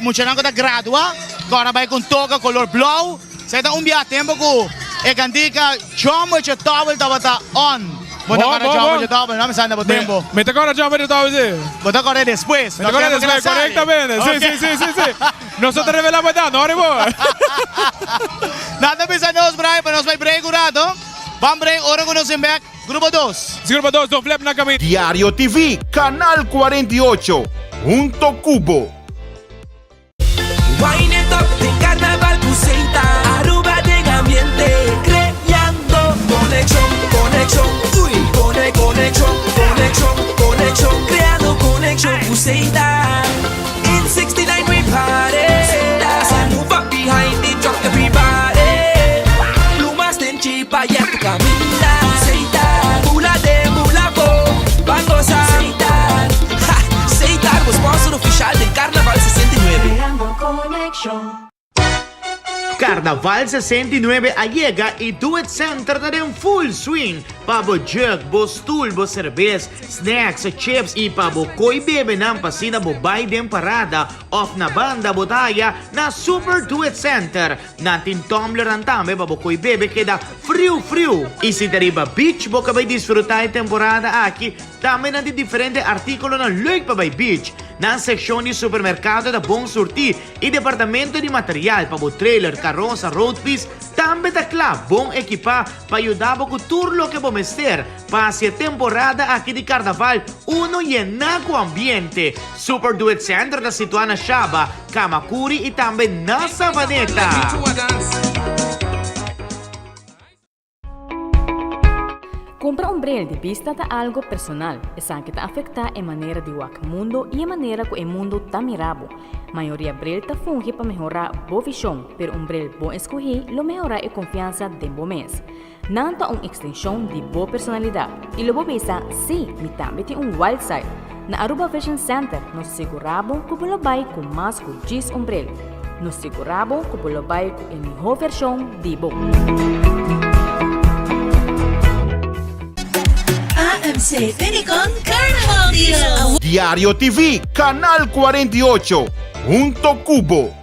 mucha não da gradua agora vai com toca color blau sai da dia tempo com e candica chamo e towel estava on Bota agora chamo e towel não me sanda por tempo me agora chamo e towel sim bota agora depois me agora depois correctamente sim nosotros revelamos tanto ahora vos nada pisa nos Brian para nos vai break curado vamos break ora con nos back grupo 2 grupo 2 Don Flip na camino Diario TV Canal 48 Junto Cubo Wine it up de carnaval Cuseita Aruba de ambiente creando conexión uy conexión creando conexión Cuseita in 69 we party so move up behind it drop everybody plumas ten chipa y a tu camina Cuseita mula de mulaco van gozar Cuseita sponsor oficial del Carnaval 69 creando conexión Carnaval 69 llega y Duet Center está en full swing. Pabo jug, bo stool, bo cerveza, snacks, chips y pabo koi bebe ng pasina bo bay den parada off na banda botaya na Super Duet Center. Natin tumbler ang tame pabo koi bebe queda frio. Y si deriva beach bo kabay disfrutar temporada aqui, tame na di diferente artículo na Lake Pabay Beach. Na seksyon di supermercado da Bong Surti y departamento di material pabo trailer, carroza, road piece, tambe da club, bom equipa pa ayudabo ku turlo que bomester pasi temporada aqui di carnaval uno llenaco ambiente. Super Duet Center na situada na Shaba, Kamakuri y tambe na Sabaneta. Compra um bril de vista de algo personal, essa que te afeta a maneira de o mundo e a maneira que o mundo tá mirabo. Maioria bril te funge para melhorar boa visão, pero bril bom escolher lo melhora a confiança de bom mês. Nanta extensão de boa personalidade. E lo bisa, sim, me também tem wild side. Na Aruba Fashion Center, nos seguramos que o vai com mais que 10 bril. Nos seguramos que o vai com a melhor versão de bom. AMC Fenicon Carnival Deal. Diario TV Canal 48 Junto Cubo.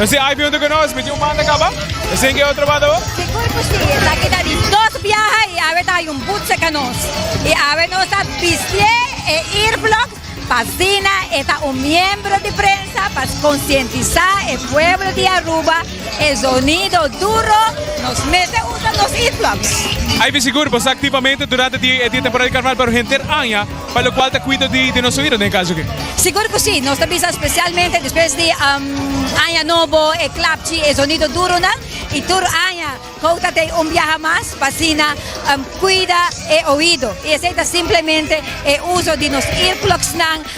Esse aí vindo conosco, me tinha manda acaba. Esse que é outro lado. Siguro sim, daqui dá 2 viajes e a ver tá um boot conosco. E a ver nós tá vestir e ir vlog Pasina está un miembro de prensa para concientizar el pueblo de Aruba. El sonido duro nos mete uno los earplugs. Ivy siguro você activamente durante a temporada de carnaval para gente anha, para o qual te cuida de nosso ouvido, em caso que. Seguro que sim, nós também especialmente depois de Anha Novo e Clapchi e sonido duro, né? E tur Anha, conta tem viaje mais, pasina, cuida e ouvido. E aceita simplesmente o uso de nos earplugs,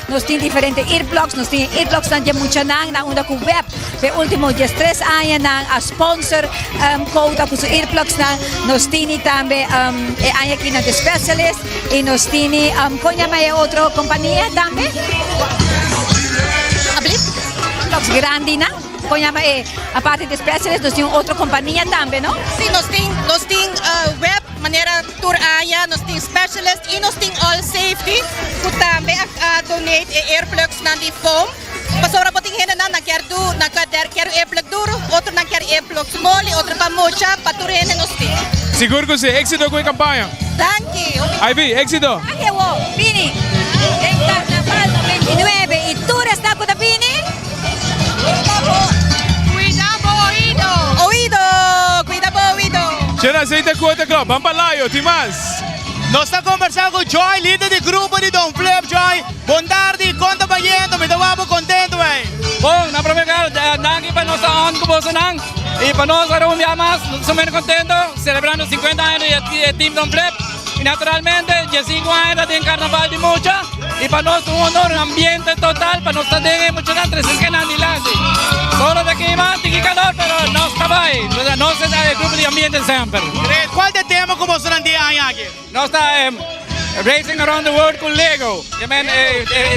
nós temos diferentes earplugs, nós temos earplugs de muita na onda com web. Pe último 3 anos a sponsor conta com os earplugs, nós temos também Anha aqui na Specialist e nós temos conha outra companhia também. Los Grandina, a parte de Specialist, nós temos outra companhia também, não? Sim, nós temos web, maneira tour aya, nós temos Specialist e nós temos All Safety, que também donate earplugs de foam. Pasora po tingin na quer earplug duro, outro não quer earplugs mole, outro para mocha, para turene nós temos. Seguro que você éxito com a campanha. Thank you. Ivy, éxito. Bini, em Carnaval 29 e tour está com a Bini. Cuidado oído. Chena, aceita conta, club. Vamos para lá, Timas. Nós estamos conversando com Joy, líder de grupo de Don Flip. Joy, bom tarde, conta para gente, me estamos contentes, güey. Bom, na primeira nang para nós on com você nang. E para nós agora mais, somos contentos celebrando 50 anos de Team Don Flip. E naturalmente, 5 anos de carnaval de mucha. E para nós um honor, um ambiente total, para nós também mucho tanto, es que não dilante. Solo de aquí más, tiene calor, pero no está ahí. No es el grupo de ambiente siempre. ¿Cuál de tema como son en día aquí? No está racing around the world con Lego.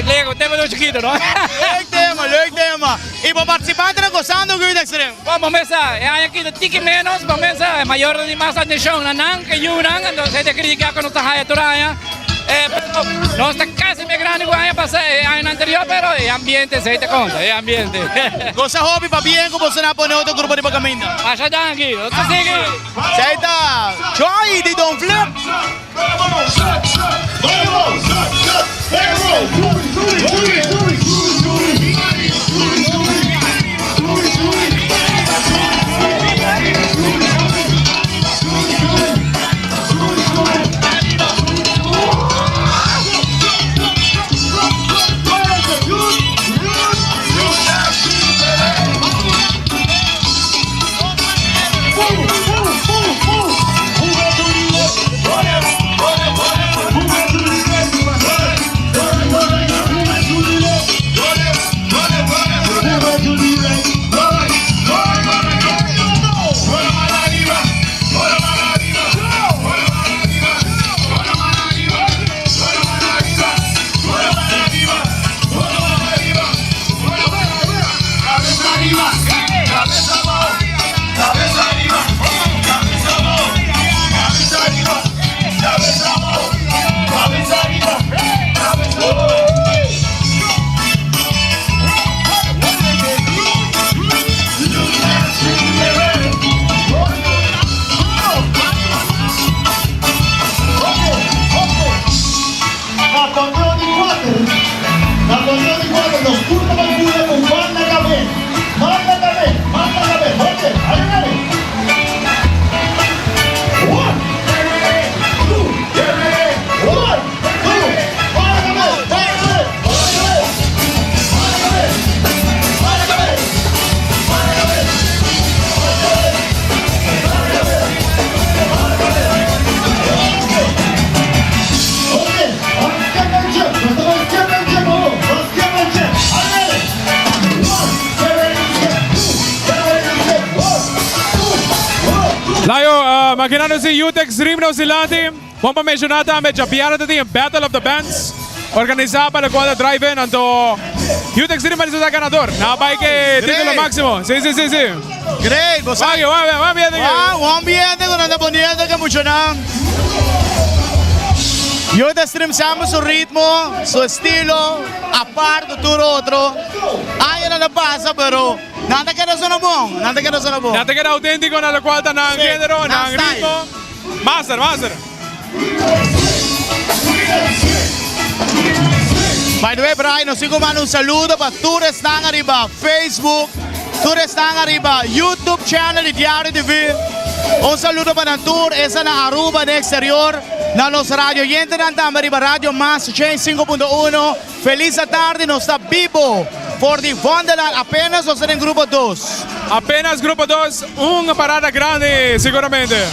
Lego, tema de chiquito, ¿no? Leuk tema. Y para participar en gozando que extremo. Vamos a empezar. Hay aquí de tiki menos, vamos a empezar. Mayor de más atención, nanang, que yunan, entonces te critica con nuestra haya turaya. No está casi más grande que el año anterior, pero el ambiente se te conta, el ambiente. Cosa hobby para bien como se pone otro grupo de pagamento. Allá aquí, no se sigue. Se está Joy de Don Flip. Layo, makinano si Youth Extreme New Zealand. Vamos mencionar também a piada de Battle of the Bands, organizada para o qual drive-in, então Youth Extreme vai ser ganador. Na bike título máximo. Sí. Great, vos sabes. Vamos bien. Un ambiente con anda poniendo que mucho nada. Youth Extreme sabe su ritmo, su estilo, aparte todo otro. Ahí no le pasa, pero nada que no suena bom, nada que no suena bom. Nada que era auténtico, nada cual está en género, en ritmo. Master. By the way, Brian, nos sigo mando un saludo para todos que están arriba Facebook, todos están arriba YouTube channel de Diario TV. Un saludo para todos esa na Aruba de exterior, na los radio oyentes también arriba Radio Más 5.1. Feliz tarde, nos está vivo por the Wonderland, apenas nos en grupo 2. Apenas grupo 2, una parada grande seguramente.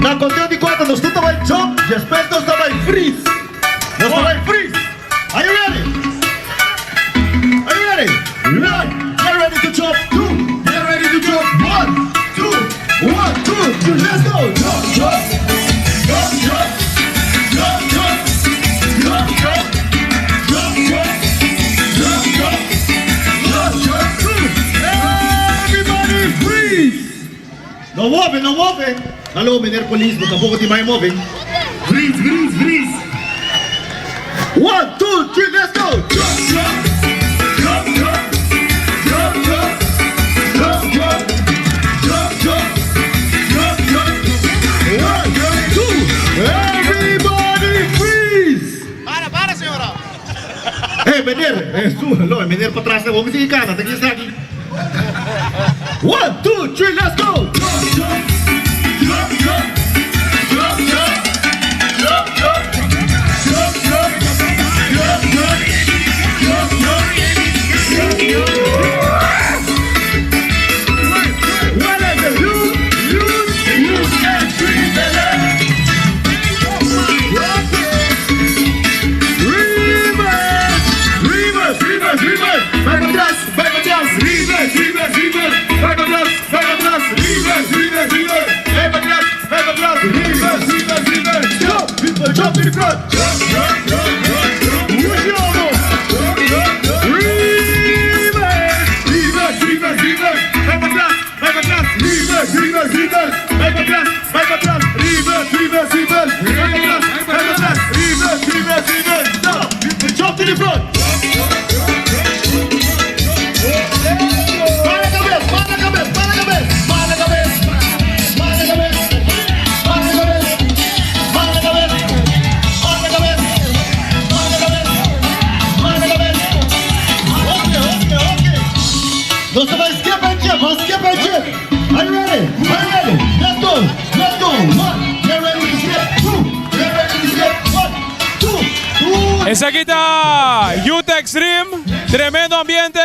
Na conteo di 4, nos tudo vai jump, e depois nós vai freeze. Nós vai freeze. Are you ready? Are you ready? One, get ready to jump. Two, get ready to jump. 1, 2, 1, 2, 3, let's go. Jump, jump, jump, jump, jump, jump, jump, jump, jump, jump, jump, jump, jump. Everybody freeze. No muoven, no muoven. Hallo meneer police, maar volgens die mij mobbing. Freeze, freeze, freeze. 1, 2, 3, let's go. Jump, jump, jump, jump, jump, jump, jump, jump, jump, jump, jump, jump. 1, 2, everybody freeze. Para, senhora. Hey meneer, hallo meneer para trás, vamos seguir cara, tem que estar aqui. 1, 2, 3, let's go. Jump, jump. Jump, jump, jump, jump, jump, jump, jump, jump, jump, jump, jump, jump. Whatever you can free the land. Reverse. Vai pra trás, reverse. Vai pra trás, reverse. Vai pra trás, reverse. Jump in the front. Jump in the front. Nós vamos skip and jump. Are you ready? Let's go. 1, get ready to skip. 2, get ready to skip. 1, 2. Esa aquí está Youth Extreme, tremendo ambiente.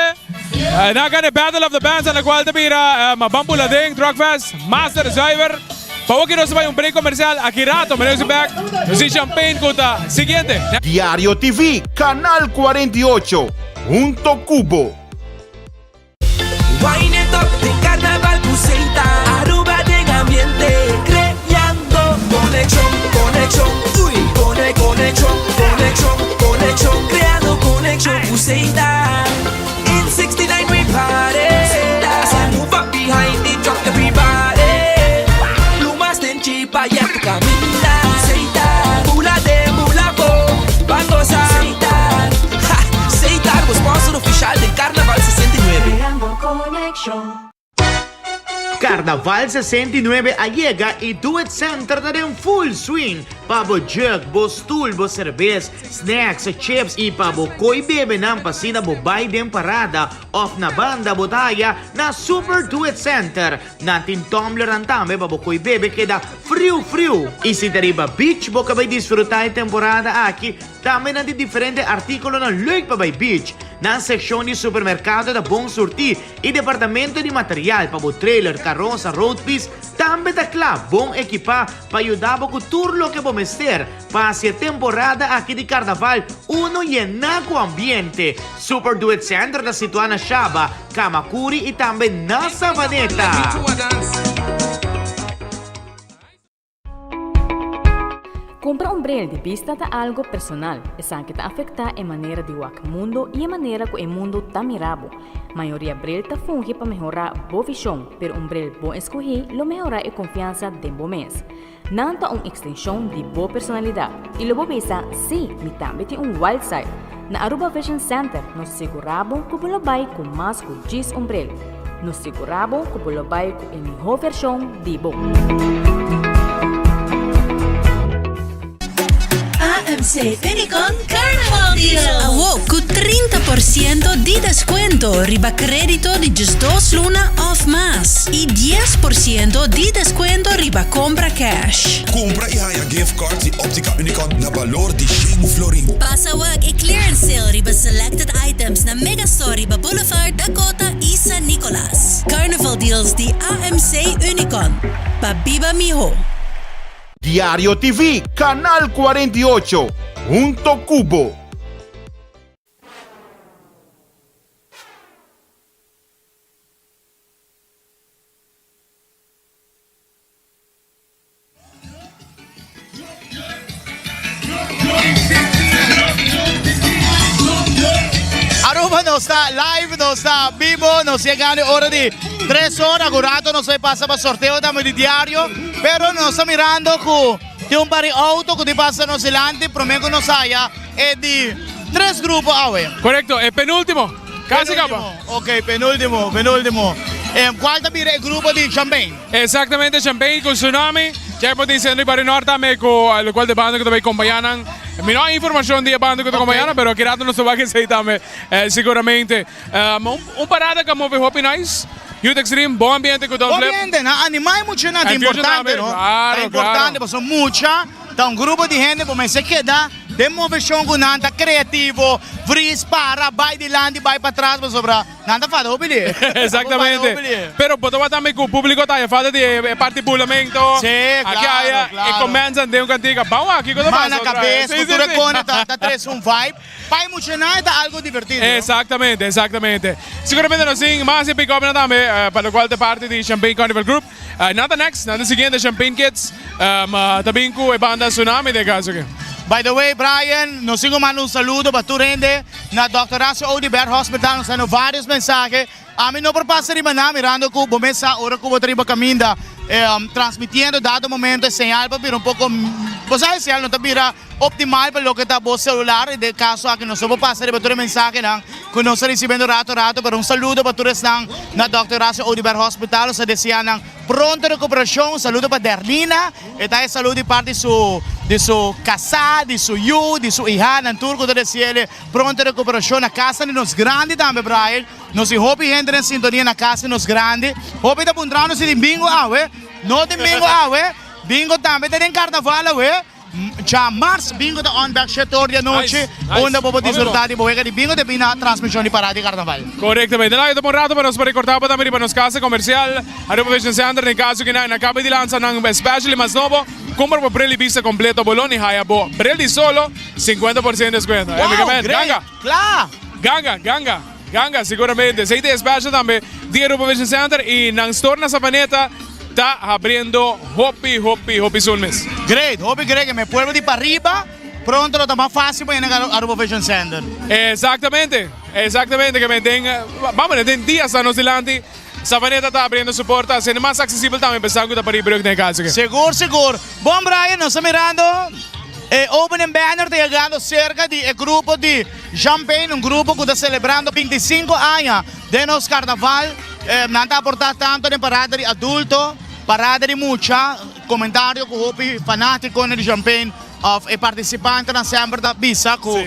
Naga de Battle of the Bands en la cual te mira Mabambu Lading, Drugfest, Master Driver. Para que no se vaya un break comercial, aquí rato, me lo back. Nos dice Champagne Kuta. Siguiente. Diario TV, Canal 48, Junto Cubo. Wine it up de carnaval Buceita, Aruba de ambiente, creando conexión, uy, conexión, creando conexión Buceita. In 69 we party, so move up behind it, drop everybody. Plumas ten chipa y a tu camina, Buceita, mula de mula bo, van gozar, Buceita, Buceita, sponsor oficial. Carnaval 69 allega e Duet Center na rin full swing. Pabo jug, bo stool, bo cerveza, snacks, chips e pabo koi bebe ng pasina bo bay din parada off na banda botaya na Super Duet Center. Natin tumbler ang tame pabo koi bebe keda friu. E si dariba beach bo kabay disfrutay temporada aqui tame na di diferente artikolo ng Lake Pabay Beach. Na seksyon di supermercado da Bong Surti e departamento di material pabo trailer, carroza, road piece, tambe da club, bong equipa pa ayudabo ku turlo ke bomester pasi temporada aqui di Carnaval uno yenago ambiente. Super Duet Center da situada na Shaba, Kamakuri e tambe na Savaneta. Compra un brel de vista da algo personal, esa que te afecta en manera de wak mundo y en manera que el mundo ta mirabo. Mayoría brel ta funge para mejorar bo visión, pero un brel bo escoger lo mejora y confianza de bo mes. Nanta una extensión de bo personalidad y lo bo bisa sí, mi también tiene un wild side. Na Aruba Vision Center nos seguramos que lo bay con más que 10 umbrel. Nos seguramos que lo bay con el mejor versión de bo. AMC Finicon Carnival Deal. Wow, con 30% de descuento, riba crédito de just 2 luna of más y 10% de descuento riba compra cash. Compra e haya gift cards di Optica Unicon na valor di 5 florin. Pasa wag e clearance sale riba selected items na Megastore riba Boulevard, Dakota e San Nicolas. Carnival Deals di AMC Unicon. Pabiba mijo. Diario TV, Canal 48, Punto Cubo. Aruba no está live, no está vivo, no se gana hora de 3 horas, curato no se pasa para sorteo dame di diario, pero no sta mirando che un pari auto che ti passano silenti, prometto non sai, e di 3 gruppi Correcto, el penúltimo. Casi acaba. Ok, penúltimo. ¿Cuál también es el grupo de Champagne? Exactamente, Champagne con Tsunami. Ya hemos dicho en el norte con el cual de banda que te acompañan. Mi no hay información de banda que te acompañan, pero aquí rato no se va a que se seguramente. Un parada que mueve Hopi Nice. Youth Extreme, bom ambiente com o Don Flip. Bom ambiente, animais emocionante, importante, não? Claro, é importante, claro. São muita, tá um grupo de gente, como se queda, demoveção com nada, criativo, fris, para, vai de lado, vai para trás, mas sobra, nada faz, obedece. Exatamente. Pero poteva também com o público tá, faz de particulamento. Sim, claro, claro. E começam de um cantiga, vamos aqui quando passa. Na cabeça, cultura cona, tá traz um vibe, para emocionar, tá algo divertido. Exatamente. Seguramente nós temos mais e pick-up na também, para o qual te parte de Champagne Carnival Group. Nada next, nada seguinte, Champagne Kids, também com a banda Tsunami de caso aqui. By the way, Brian, nos sigo mandando saludo para tu rende na Dr. Horacio Audibert Hospital, nos sendo vários mensagens. A mim não passa de maná, mirando que o começa hora que o tribo caminha, transmitindo dado momento de señal para um pouco, pues a señal não está vira optimal para lo que está o celular, e de caso a que nós vamos passar de bater mensagem, que nós recebendo rato, pero um saludo para todos na Dr. Horacio Audibert Hospital, nós desejamos pronta recuperação, saludo para Derlina, e tá saludo de parte de sua casa, de sua de sua hija, na turco de decirle pronta recuperação na casa de nós grande também, Brian. Nós hopi gente na sintonia na casa de nós grande. Hopi tá puntrando se domingo, no domingo, bingo também tem carnaval, já março, bingo da on back setor de noite, onde vamos desfrutar de boega de bingo de na transmissão de parada de carnaval. Correctamente. Nada, ito po rato para nos recortar pa também para nos casa comercial. Aruba Vision Center, em caso que na acaba de lançar ng especially mas novo, compra por Brelli Vista completo bolón y haya bo. Brelli solo 50% de descuento. Wow, Ganga. Claro. Ganga, seguramente. Sei de special também de Aruba Vision Center e na store na Savaneta está abrindo Hopi Sulmes. Great, Hopi great, que me puedo de para arriba, pronto lo está más fácil para ir a Aruba Vision Center. Exactamente, que me den, vamos, den días a nos delante. Savaneta está abrindo su porta, sendo mais acessível também, pensando que está para ir para o caso. Seguro. Bom, Brian, nós estamos mirando opening banner de chegando cerca de grupo de Champagne, grupo que está celebrando 25 anos de nosso carnaval. nanta aportar tanto na parada de adulto, parada de mucha, comentário com o fanático de Champagne of e participante na sempre da bisa com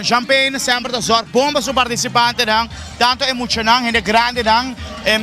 Champagne sempre da zorg bomba su participante dan tanto emocional hindi grande dan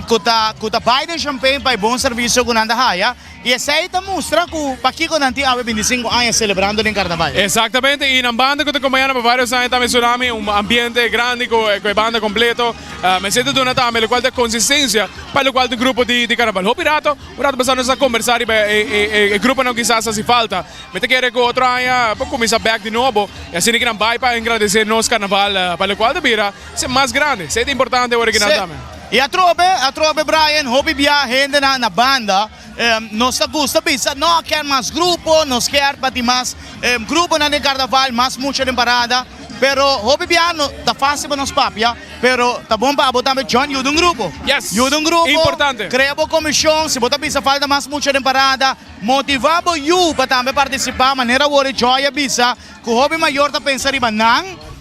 kuta Biden Champagne para bom serviço com nanda haya e essa aí mostra que aqui com nanti ave 25 anos celebrando o carnaval. Esattamente, in banda che accompagna per varios anni também tsunami, un ambiente grande con banda completo, me sento donata me le qual consistenza per lo qual il gruppo di carnaval. Ho pirato, ora passando a conversare e il gruppo non chissà se si falta. Mette che con otro anno, poi comincia back di nuovo e assim que não vai para agradecer nos carnaval per lo qual bira, se mais grande, se é importante original também. E a trobe Brian, hobby bia gente na banda, nos gusta bisa, no quer mais grupo, nos quer pati mais grupo na carnaval, mais mucha temporada, pero hobby bia no tá fácil para nos papia, pero tá bom para botar John yuda um grupo. Yes. Yuda um grupo. Importante. Cria uma comissão, se botar bisa falta mais mucha temporada, motivava you para também participar, maneira worry joia bisa, que o hobby maior tá pensar iba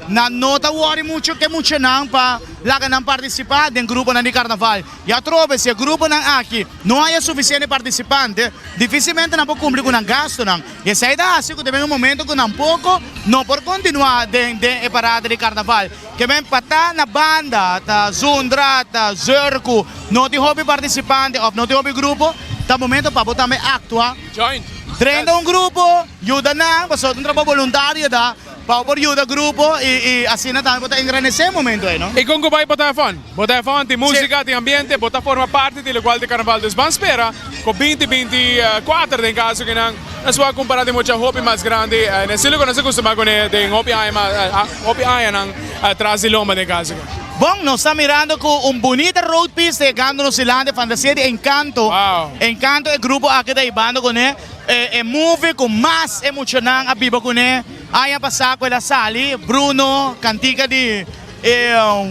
na nota worry mucho que mucho nang pa laga nang participar del grupo de carnaval. Ya trobe se el grupo nang aqui não há suficiente participante, dificilmente não pode cumprir com o gasto nang. E essa é da assim que tem um momento que não pouco não por continuar de parada de carnaval. Que vem para na banda, ta Zundra, ta Zerku, não tem hobby participante, ou não tem hobby grupo, tá momento para botar me actua. Join. Treina um grupo, ajuda na, passou um trabalho voluntário da. Para ajuda grupo e assim também pode entrar nesse momento aí, não? E como vai botar fun? Botar fun, tem música, tem ambiente, botar forma parte do qual de carnaval dos vamos esperar com 20-24 em caso que não na sua comparada de muita hobby mais grande, nesse lugar não se costuma com de hobby aí não atrás de loma de casa. Bom, nós estamos mirando com bonita road piste chegando no Silândia, fantasia de Encanto. Wow. Encanto é grupo aqui da Ibando com é movie com mais emocionante a biba com aí passar com a Sally, Bruno, cantica de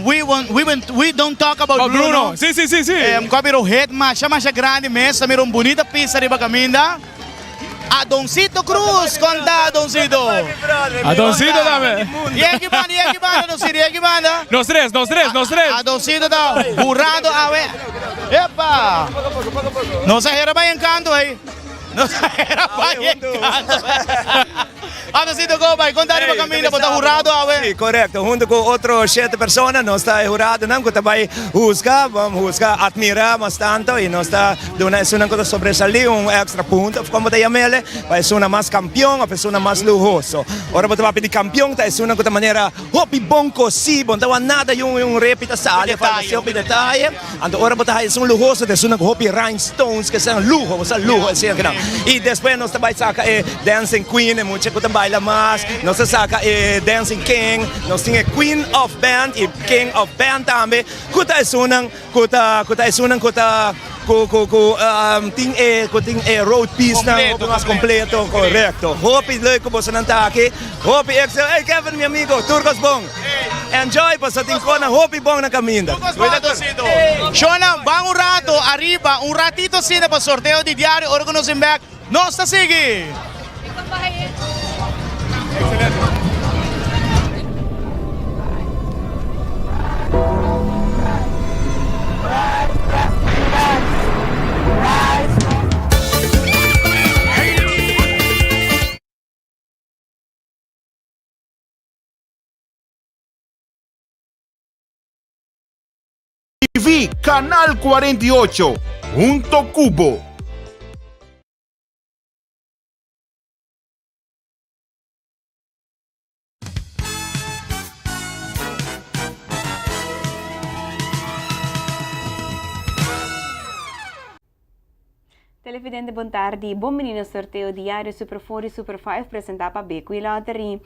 we don't talk about Bruno. Sim. Cabelo head, mas chama grande mesmo, mira bonita pista de caminda. Adoncito Cruz, conta Adoncito. Adoncito também. E aqui banda, não sei, aqui banda. Nós três. Adoncito tá burrado, epa. Não se era bem encanto aí. Não se era bem encanto. Adoncito, go vai, conta para caminho, botar burrado, Sim, correto. Junto com outras 7 pessoas, nós está jurado, não, que também vamos admirar bastante e nós está dando uma coisa sobresalir, extra ponto, como te chamele, para ser mais campeão, a pessoa mais luxuoso. Ora, você vai pedir campeão, tá uma coisa maneira, hobby bom così, bom, não há nada repita sali, para ser hobby detalhe. Então, ora, você vai ser luxuoso, tem uma hobby rhinestones, que são luxo, você luxo, assim, não. E depois nós também saca dancing queen, e muita coisa baila mais, nós saca dancing king, nós temos queen of band e king of band também. Kuta é sunang, kuta ting road piece na mais completo, correto. Hope leuk po sa nantaki. Hope excel. Hey Kevin, mi amigo, Turcos Bong. Enjoy po sa tingko na Hope Bong na caminda. Shona, vang un rato arriba, un ratito sino para sorteo di diario Organizing Back. No sta sigui. TV Canal 48, Junto Cubo. Televidente, boa tarde. Bom menino, sorteio diário Super 4 e Super 5 apresentado para Beco e Lottery.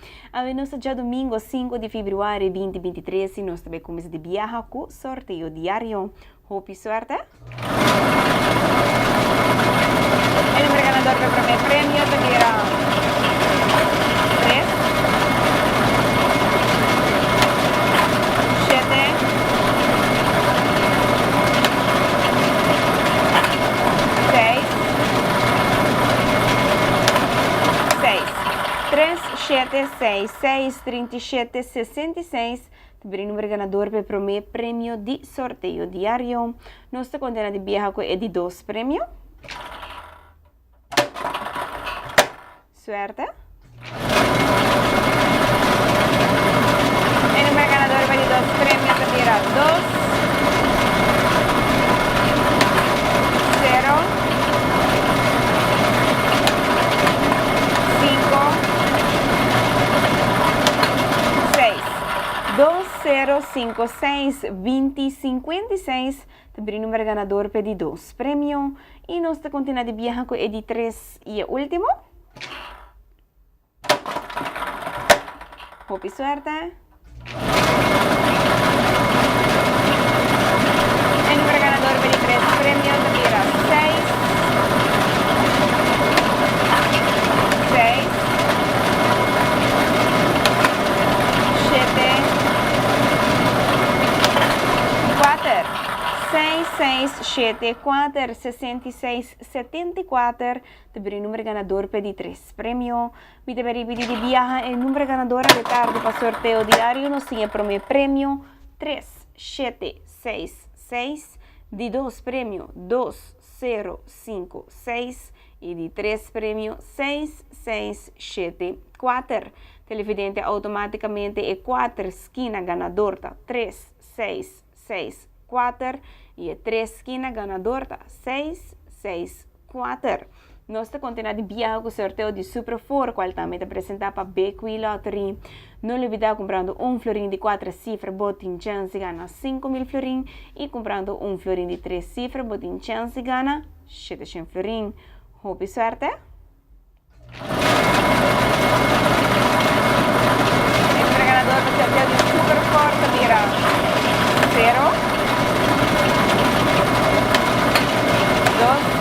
Nós já domingo 5 de fevereiro 2023 e nós também começamos de viajar com sorteio diário. Hope e sorte. O número ganador do primeiro prêmio era 3, 7, 3, 7, 6, 6, 37, 66, Também número ganador para o primeiro prêmio de sorteio diário. Nossa contena de vieja é de 2 prêmios. Suerte. O número ganador vai de 2 prêmios, te tira 2, 0, 5, 6. 2056, também número ganador para de 2 prêmios. E nossa contena de vieja é de 3 e o último. Hope suerte. El número ganador de 3 premios era 6, 6, 7, 4, 6, 6, 7, 4, 66, 74. Também número ganador de 3 prêmios. Me deveria pedir de viajar el número ganador de tarde para sorteio diário. Nos tinha primeiro prêmio 3, 7, 6, 6. De 2 prêmios 2, 0, 5, 6. E de 3 prêmios 6, 6, 7, 4. Televidente automaticamente é 4 esquina ganador 3, 6, 6, 4. E é 3 esquina ganador 6, 6, 4. Nós continuamos de viajar com o sorteio de Super 4, qual também apresentar para BQ Lottery. Não olvidar comprando um florim de 4 cifras, botem chance de ganhar 5.000 florim. E comprando um florim de 3 cifras, botem chance de ganhar 700 florim. Hope suerte! El ganador do sorteio de Super 4 dirá 0, 2,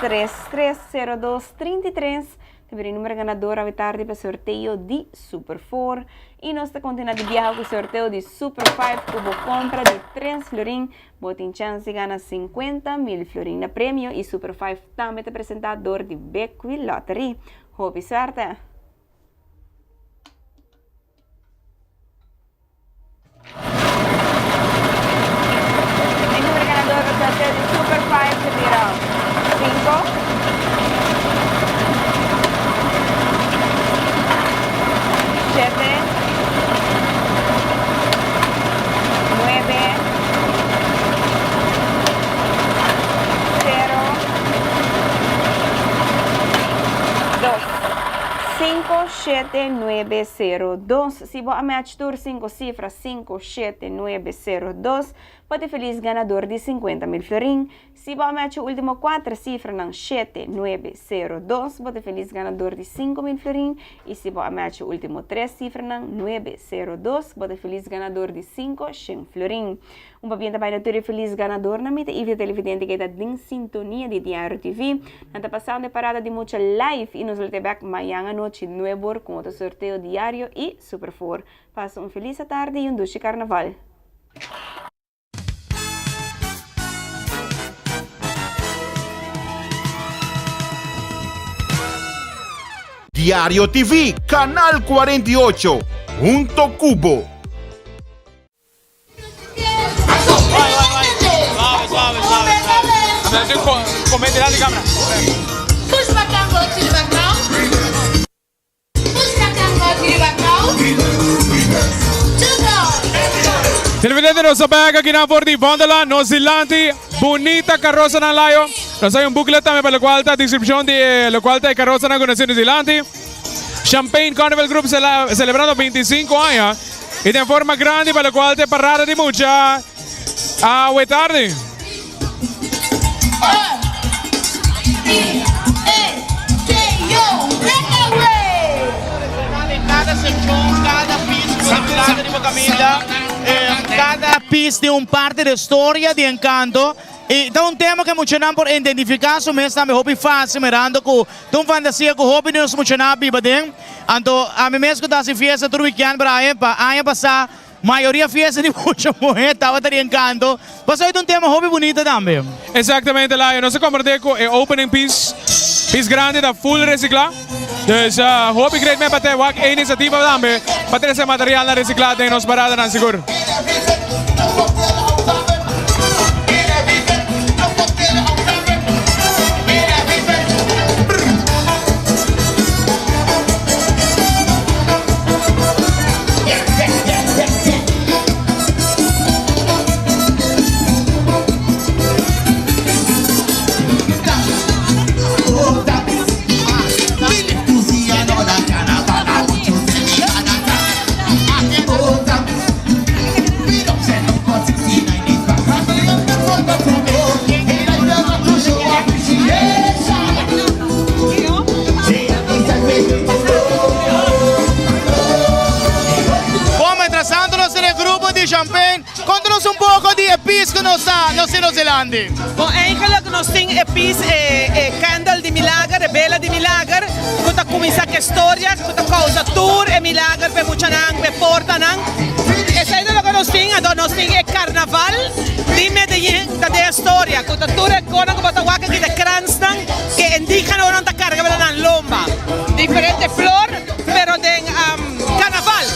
02330233. Também número ganador à tarde para sorteio de Super 4. E nós continuamos de viajar com o sorteio de Super 5, cubo compra de 3 florim. Botem chance de ganhar 50.000 florim na prêmio. E Super 5 também é apresentador de BQ Lottery. Hope suerte! O número ganador do sorteio de Super 5 será 5, 7, 9, 0, 2. 57902. Se você match tour 5 cifras 57902, pode feliz ganador de 50.000 florim. Se você match o último 4 cifras não 7902, pode feliz ganador de 5.000 florim. E se você match o último 3 cifras não 902, pode feliz ganador de 500 florim. Bem também na feliz ganador na meta e televidente que está em sintonia de Diário TV. Nanta passando parada de mucha live e nos voltamos back amanhã noite nuevo com outro sorteio diário e Super 4. Passa feliz tarde e dulce carnaval. Diario TV, Canal 48, Junto Cubo. Suave. Comete lá de câmera. Push back and go to the background. Push back and go to the background. Televidente, nós sabemos aqui na Forti Vondeland, New Zealand, bonita carroça na laio. Nós temos booklet também para o qual está a descrição de lo qual está carroça na New Zealand. Champagne Carnival Group celebrando 25 anos e tem forma grande para o qual está parada de mucha. Boa tarde. Cada seção, cada piso, cada piso tem parte da história de encanto. Então um tema que mencionamos por identificar o mês também hobby fácil, mirando com uma fantasia com hobby nos mencionar biba den. Então a mim mesmo que está se fiesta todo weekend para aí passar maioria fiesta de mucha mujer, estava brincando. Passou aí um tema hobby bonito também. Exatamente, lá. Nós compartilhamos com o opening piece grande da full reciclar. Dus hoop ik met partij wat één initiatief hebben para ter esse material reciclado em nos parada na seguro. Champagne, conta-nos um pouco de EPIs que nós está na Nova Zelândia. Bom, eigenlijk nós temos EPIs Candle de Milagre, Bela de Milagre, que começa a história, que causa tour e Milagre, para muita nang, para porta nang. Essa é o que nós temos Carnaval de Medellín, da história, que tour é coisa que bota waka que da crans nang, que indica não anda carga na lomba. Diferente flor, pero de Carnaval.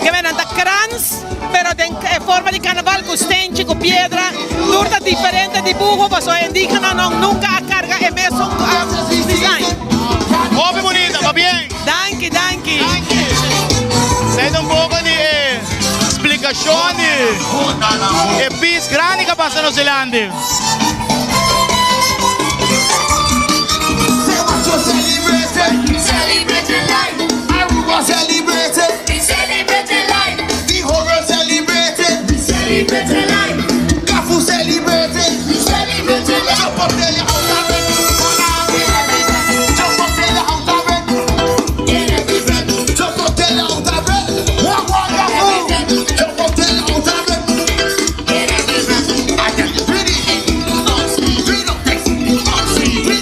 Que vengono da crans, però in forma di carnaval con stenci, con pietra, turta differente di buco, ma indicano non nunca a carga e messo un design. Hobby bonita, va bene? Danke. Sente un poco di spiegazioni e bis grandi che passano in Zelanda. Celebrate your life. I celebrate it. Celebrate your life. The horror celebrated. Celebrate your life. Kafu celebrated. Celebrate your life. Jump up there, you out of it. Jump up there, you out of it. Get everything. Jump up there, you out of it. Walk, Kafu. Jump up there, you out of it. Get everything. I can read it. Read up, text. Read it. Read up, text.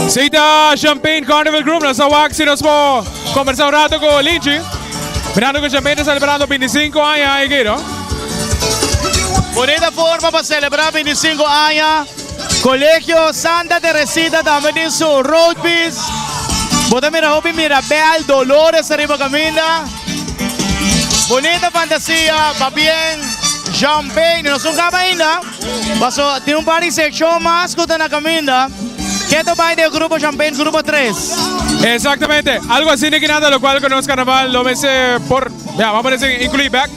Seita Champagne Carnival Group, nasa Waxi nós po conversar um rato com o Linchi. Mirando que o Champagne está celebrando 25 anos aqui, não? Bonita forma para celebrar 25 anos. Colegio Santa Teresita também tem seu road piece. Bota mira, Hopi Mirabel, Dolores arriba camina. Bonita fantasía, va bien. Champagne, no son ainda. Paso, tiene un party section más que está en la camina. ¿Qué te va del grupo Champagne, grupo 3? Exactamente, algo así ni que nada, lo cual con los carnaval lo ves por, ya, vamos a decir, incluir back.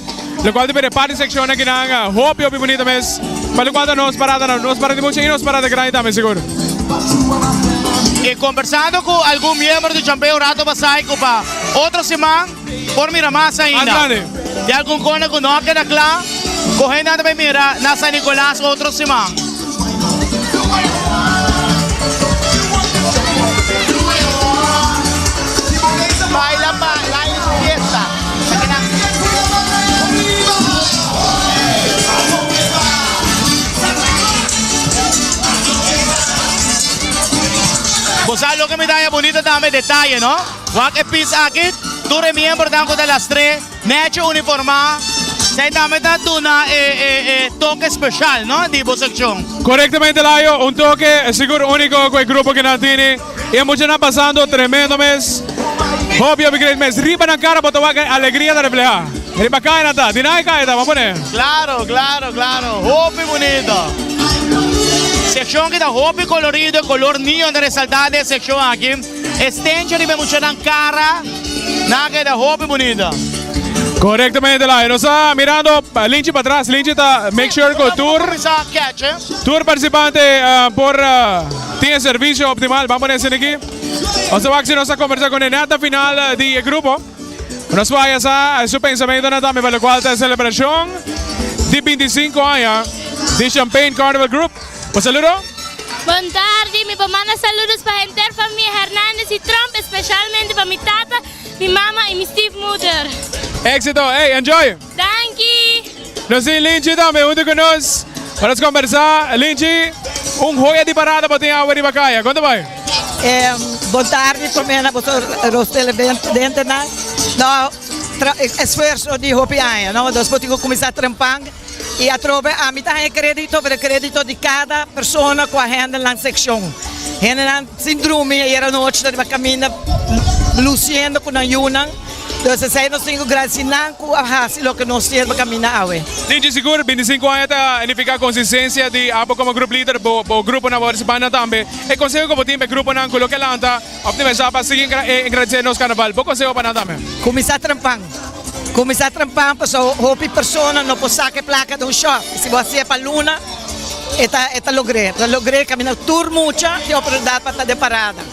Lo cual depende de party section aquí nanga. Hopi bonita mes. Para lo cual nos parada de mucho y nos parada de grande también seguro. Y conversando con algún miembro de Champagne un rato pasado, para otra semana, por mira más ainda. De algún cone que no queda claro, cogiendo también mira, na San Nicolás otra semana. Baila, fiesta. Pues lo que me da bonito también detalle, ¿no? Cualquier pizza aquí, tú eres miembro de las 3, necho uniformado, se también da una toque especial, ¿no? Tipo sección. Correctamente, Layo, un toque seguro único con el grupo que nos tiene. Y mucho está pasando, tremendo mes. Obvio, mi querido mes. Riba en la cara, pero te alegría de reflejar. Riba acá, Nata. ¿Tiene ahí, vamos a poner? Claro. Hopi bonito. Sección que está hopi colorido, color neon de resaltar de sección aquí. Estende riba mucho en la cara. Nada que da hopi bonito. Correctamente, Layo. Nos está mirando Linchi para atrás. Linchi está make sure que tour participante tiene servicio optimal. Vamos a poner aquí. O sea, Baxi nos a conversar con el nata final del grupo. Nos vayas a su pensamiento nada para lo cual esta celebración de 25 años de Champagne Carnival Group. Un saludo. Buenas tardes, mi mamá saludos para gente familia Hernández y Trump, especialmente para mi tata, mi mamá y mi Steve Mother. Éxito, hey, enjoy. Thank you. Nos dice Linchi también, junto con nos. Vamos a conversar, Linchi, un joya de parada para ti ahora en Bacaya. ¿Cuánto va? Buenas tardes, também os televidentes, no esforço de Hopianha, não, nós podemos começar a trampar e a trocar a mitad crédito de cada pessoa com a renda na secção. Renda síndrome era noite da caminha luciendo com a Yunan. Entonces, aí nós temos graças a lo que nós temos para caminhar. Linchi, seguro, 25 anos está significa consistência de abo como grupo líder, o grupo na participante também. E consegue como time, grupo na coloque lanta, optimizar para seguir engrandecer nos carnaval. Bom consegue para nada também. Começar a trampar. Para hopi pessoa não pode sacar placa de shop. Se você é para Luna, logrei caminhar tour mucha e oportunidade para estar de parada.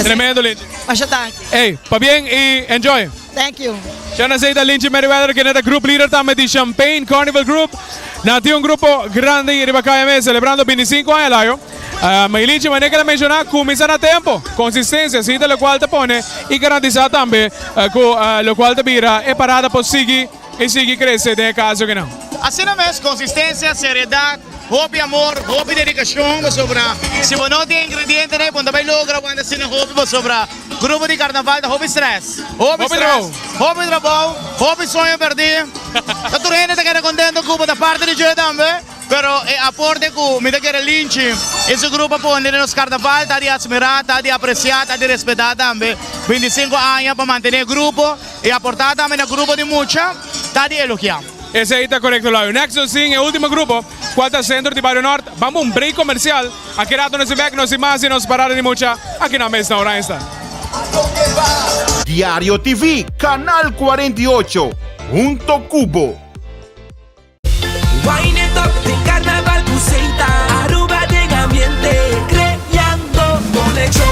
Tremendo, Linchi. Bastante. Hey, pa bien y enjoy. Thank you. Ya nos dice Linchi Meriwether, que es el group leader también de Champagne Carnival Group. Nació un grupo grande y Ribacaya celebrando 25 años al año. Linchi, manera que la mencionar, comenzar a tiempo, consistencia, sí, de lo cual te pone y garantizar también lo cual te mira es parada por seguir y seguir creciendo en el caso que no. Así no es, consistencia, seriedad. Hopi amor, hopi dedicación, sobre si vos no tienes ingredientes, pues también logra cuando se hopi sobre grupo de carnaval, hopi stress, hopi trabajo, hopi sueño perdido. Toda gente te queda contento con la parte de yo también, pero aporte que me te quiere Linchi, ese grupo pone en los carnaval, está de admirar, está de apreciar, está de respetar también. 25 años para mantener el grupo y aportar también al grupo de mucha, está de elogiar. Ese ahí está correcto, Layo. Next, sin el último grupo, Cuarta Centro de Barrio Norte. Vamos a un break comercial. Aquí rato nos back, nos más y nos parar de mucha. Aquí en la mesa ahora está. Diario TV, Canal 48, Junto Cubo. Wine it up, de carnaval Buceita, Aruba de ambiente, creando conexión,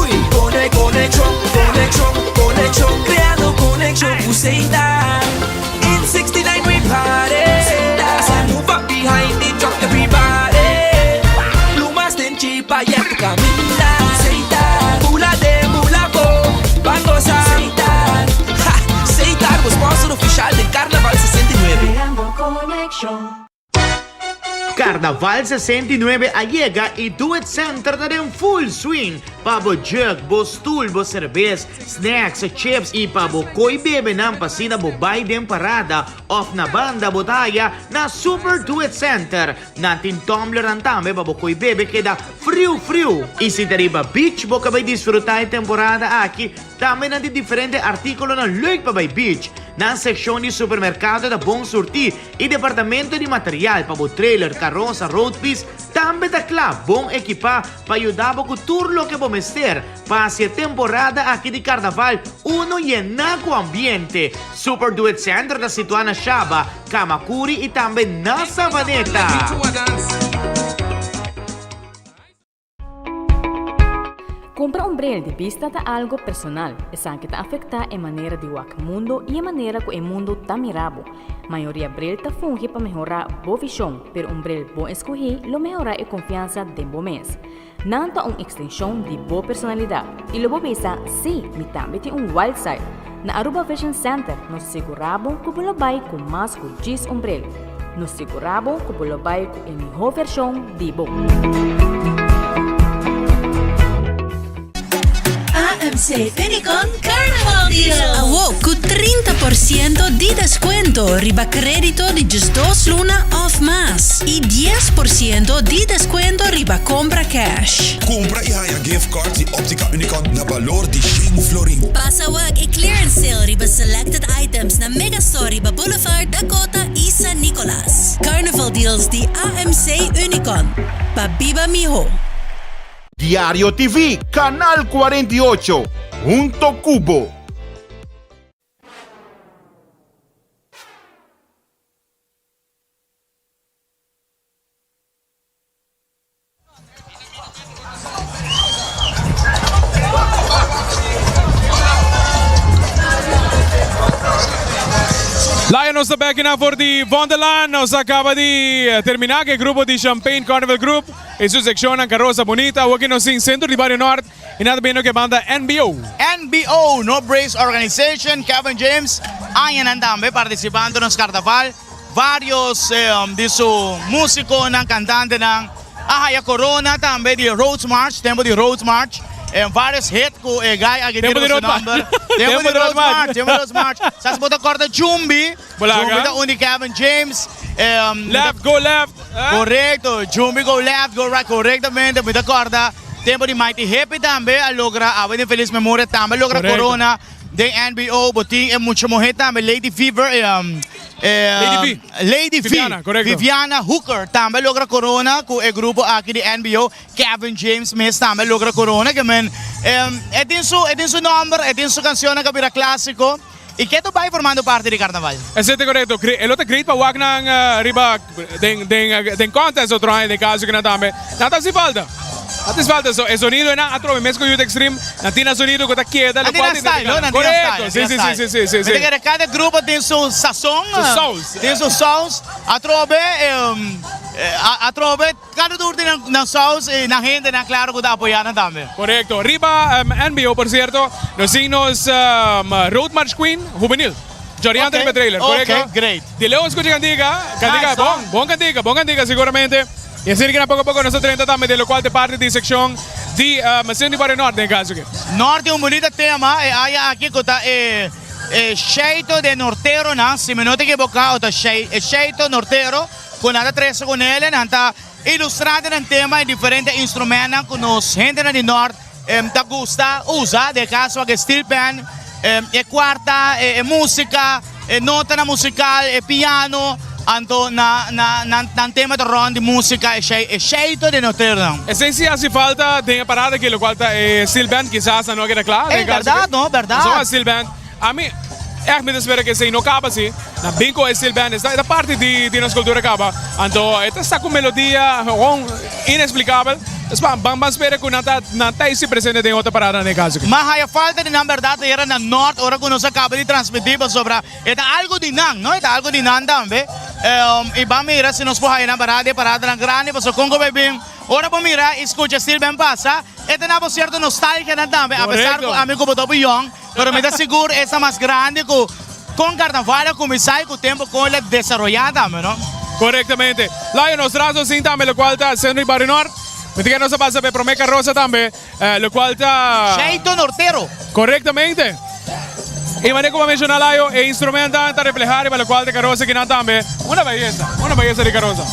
uy, conexión, creando conexión Buceita. In 69 we party, so move up behind it, drop everybody. Plumas ten chipa, ya tu camina, Buceita, mula de mula bo, vamos a Buceita, sponsor oficial del Carnaval 69. Creando conexión. Carnaval 69 allega y Duet Center na rin full swing. Pabo jug, bo stool, bo cerveza, snacks, chips y pabo koy bebe ng pasina bo Biden parada off na banda botaya na Super Duet Center. Natin tumbler ang tame pabo koy bebe queda frio. Y si deriva beach bo kabay disfrutar temporada aqui tame na di differente articolo na Lake Pabay Beach. Na seksyon di supermercado da Bon Surti e departamento di material pabo trailer, carroza, road piece, tambe da club, bon equipa pa ayudabo ku turlo ke bomester. Pasi temporada aqui di Carnaval, uno yenako ambiente. Super Duet Center da situana Shaba, Kamakuri e tambe na Savaneta. Compra un brel de vista da algo personal, esa que te afecta en manera de wak mundo y en manera que el mundo ta mirabo. Mayoría brel ta funge para mejorar bo visión, pero un brel bo escoger lo mejora y confianza de bo mes. Nanta una extensión de bo personalidad. Y lo bo besa, sí, mi también tiene un wild side. Na Aruba Vision Center, nos seguramos que lo bay con más que 10 umbrel. Nos seguramos que lo bay con la mejor versión de bo. AMC Finicon Carnival Deal. Awo, con 30% de descuento, riba crédito de just 2 luna off más. Y 10% de descuento riba compra cash. Compra y haya gift cards di Optica Unicon na valor di 5 florin. Pasawag e clearance sale riba selected items na Megastore riba Boulevard, Dakota y San Nicolas. Carnival Deals di AMC Unicon. Pabiba mijo. Diario TV, Canal 48, Punto Cubo. Lion nos back na voor die Wonderland. Nos acaba de terminar que el grupo de Champagne Carnival Group en su sección en Carroza Bonita. Aquí nos en centro de Barrio Norte. Y nada menos que banda NBO. NBO, No Brace Organization, Kevin James, ayan andambe participando nos carnaval. Varios de su músico, ng cantante ng Ahaya Corona, también de Roads March, tempo de Roads March. Vários hits com o guy aqui Tempo de dentro do Road number. Tempo de Road March. Tempo de Road March. Sas bota corda Jumbi. Jumbi da uni Kevin James. Left, go left. Correcto. Jumbi go left, go right. Correctamente. Muita corda. Tempo de Mighty Happy também. A logra, a de feliz memória também. Logra Correcto. Corona. De NBO. Boting é muito morrer também. Lady Fever. Lady Viviana, V, correcto. Viviana Hooker também logra corona com o grupo aqui de NBO. Kevin James mesmo também logra corona que men tem seu nome, tem sua canção que vira clássico e que tu vai formando parte do carnaval. Exato, correcto. El otro great pa wag ng riba den contest otro ay de caso que nadame. Nata si falta. Nata si falta so el sonido na atro mesco youth extreme. Natina sonido que ta quieta lo cual style, no? correcto. Sí. Porque cada grupo tem seu sazón, tem seus sons. Atrobe cada duro tem na sons e na gente na claro que tá apoiando também. Correcto. Riba NBO por cierto, nos signos Road March Queen juvenil. Joriante Okay. de trailer, correcto? Okay, great. De León escucha cantiga Nice, bon cantiga seguramente. Y así que poco a poco nosotros tratamos de lo cual de parte de sección de Mación de Barrio Norte en caso que. Norte é um bonito tema, aí aqui que tá jeito de norteiro, não? Se me não te equivocar, tá jeito norteiro, com nada trecho com ele, não tá ilustrado no tema em diferentes instrumentos que nos gente de norte tá gusta usar, de caso que steel band, quarta, música, nota musical, piano. Anto na tema de ron de música é jeito de norteiro. Esencia hace falta de parada que lo cual steel band quizás no queda claro. É verdade, não, verdade. Só steel band. A mim me espera que se não acaba assim. Na bingo steel band esta parte de nossa cultura acaba. Anto esta está com melodia inexplicável. Vamos esperar que não se presente em outra parada no caso. Mas a falta de na verdade era na norte, ora que nós acaba de transmitir sobre algo de nan, não? É algo de nan também. E vamos mirar se nós podemos na parada na grande, porque Congo bem. Ora vamos mirar, escuta Steel Band passa. Esta não é certo nostálgica também, apesar que a mim como tô young, mas me dá seguro essa mais grande com carnaval começar com o tempo com ele desenvolvida, não? Correctamente. Laio, nos trazo sim também, lo qual está sendo em Barrio Norte. Me que nos passa per Promé Carroça também, lo qual está... Jeito norteiro. Correctamente. E maneira como mencionar Laio, é instrumento a reflejar para lo qual de carroça que não também. Uma beleza de carroça.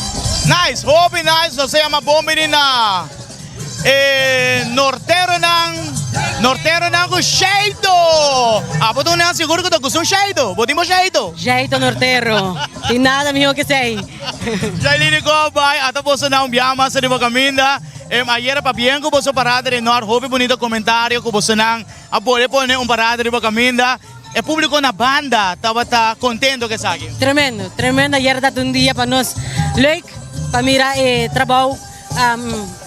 Nice, hobby nice, no se llama Bombinina. Norteiro nang com jeito. Boto não seguro que tu com jeito. Botimo jeito. Jeito norteiro. Tem nada melhor que sei. Já lhe go vai, até você não biama se de caminda. Ayer pa bien que você parada de Norte, hobby bonito comentário que você não pode poner parada de caminda. O público na banda estava contento que sabe. Tremendo. Ayer dá dia para nós. Leuk, para mirar trabalho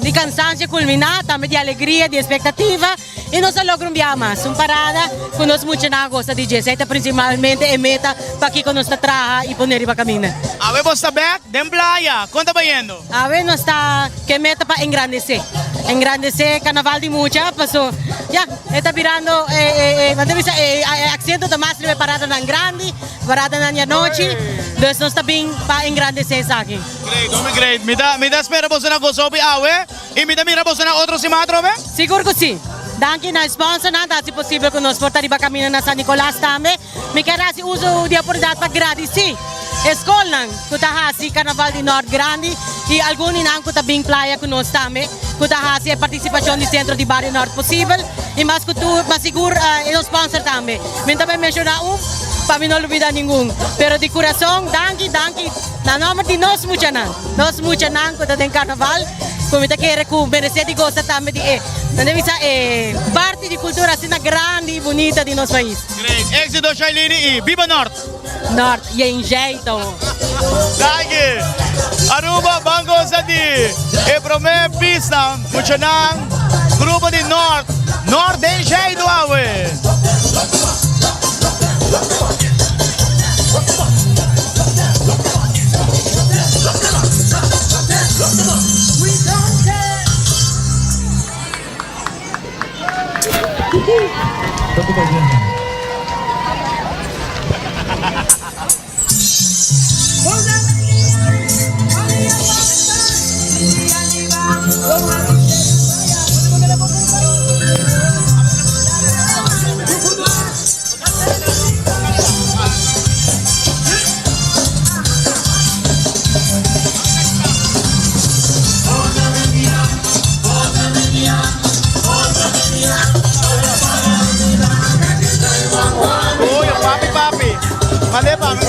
de cansancio culminar, também de alegria, de expectativa. E nós logramos uma parada que nós muito não gosta de DJ, principalmente é meta para que nós trabalha e poner para caminhar. A ver, você está back? Den playa, quanto vai indo? A ver, nós está que meta para engrandecer. Carnaval de Mucha, passou. Já, está virando, accento da mais parada na grande, parada na noite. Então nós está bem para engrandecer isso aqui. Great. Me dá espera você na gozobi awe e me dá mira você na outro simatro, be? Seguro que sim. Danke na sponsor nada se possível que nós portar para caminhar na San Nicolás também. Me quer assim uso de oportunidade para grátis sim. Escola que tá assim Carnaval de Norte Grande e alguns não que tá bem playa que nós também que tá assim a participação do centro de Barrio Norte possível e mais que tu mas seguro é o sponsor também. Me também mencionar para mim não olvidar nenhum. Pero de coração, danke. Na nome de nós muito não que tá em Carnaval. Como te quer que merecer de gosta também de parte de cultura assim grande e bonita de nosso país. Great. Éxito Shailini e viva Norte. Norte e em jeito. Danke. Aruba Banco Sadi. E Promé Pista, Muchanang, Grupo de Norte. Norte em jeito, awe. Mandei para mim.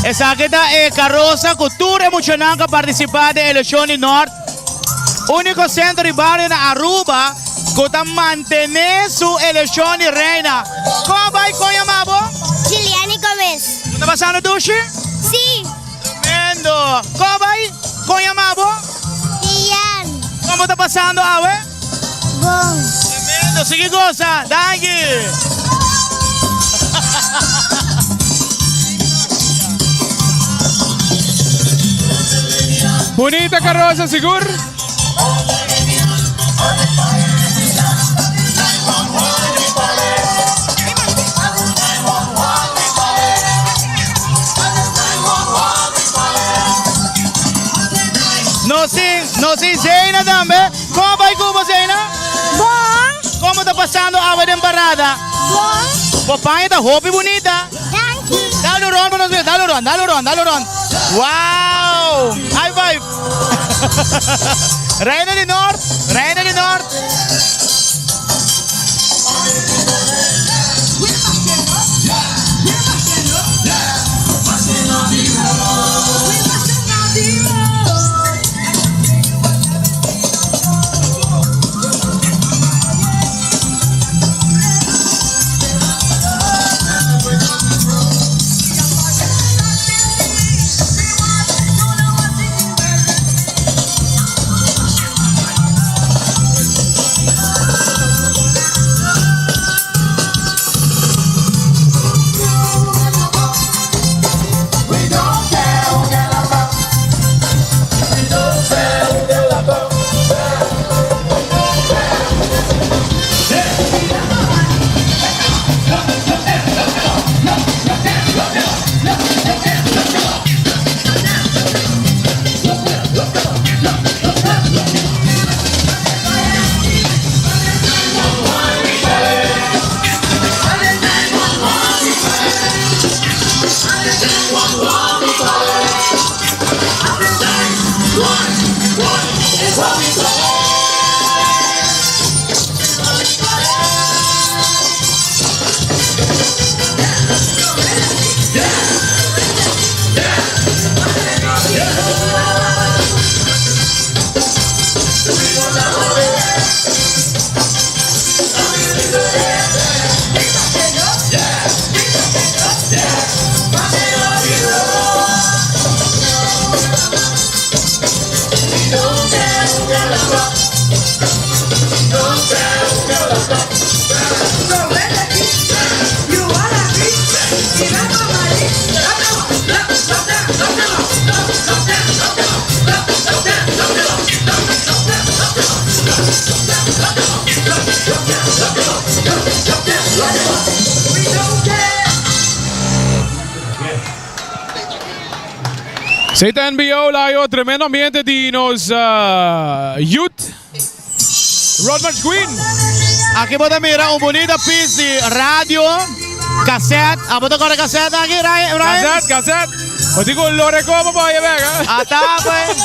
Essa aqui é Carroça, cultura emocional que participa da eleição de Norte. Único centro de barrio na Aruba que está mantendo sua eleição de reina. Como vai com a mabo? Giliane Gomes. Está passando duche? Sim. Tremendo. Como vai com a mabo? Ian. Como está passando, awe? Bom. Tremendo. Sige goza. Danke. Bonita carroça, seguro? Não sim, Zeina também. Como vai com você, Zeina? Bom. Como está passando a água de embarrada? Bom. Papai está hobby bonita. Danke. Dale ron para nós, dale ron. Wow! High five! Reina de Norte! Zeta NBO layo, tremendo ambiente di nos youth. Rodmarch Queen. Aquí podemos mirar un bonito piece de radio, cassette. ¿Apo to corre cassette aquí, Ryan? Cassette. O dico lo recomo poi, vega. Ata, pues.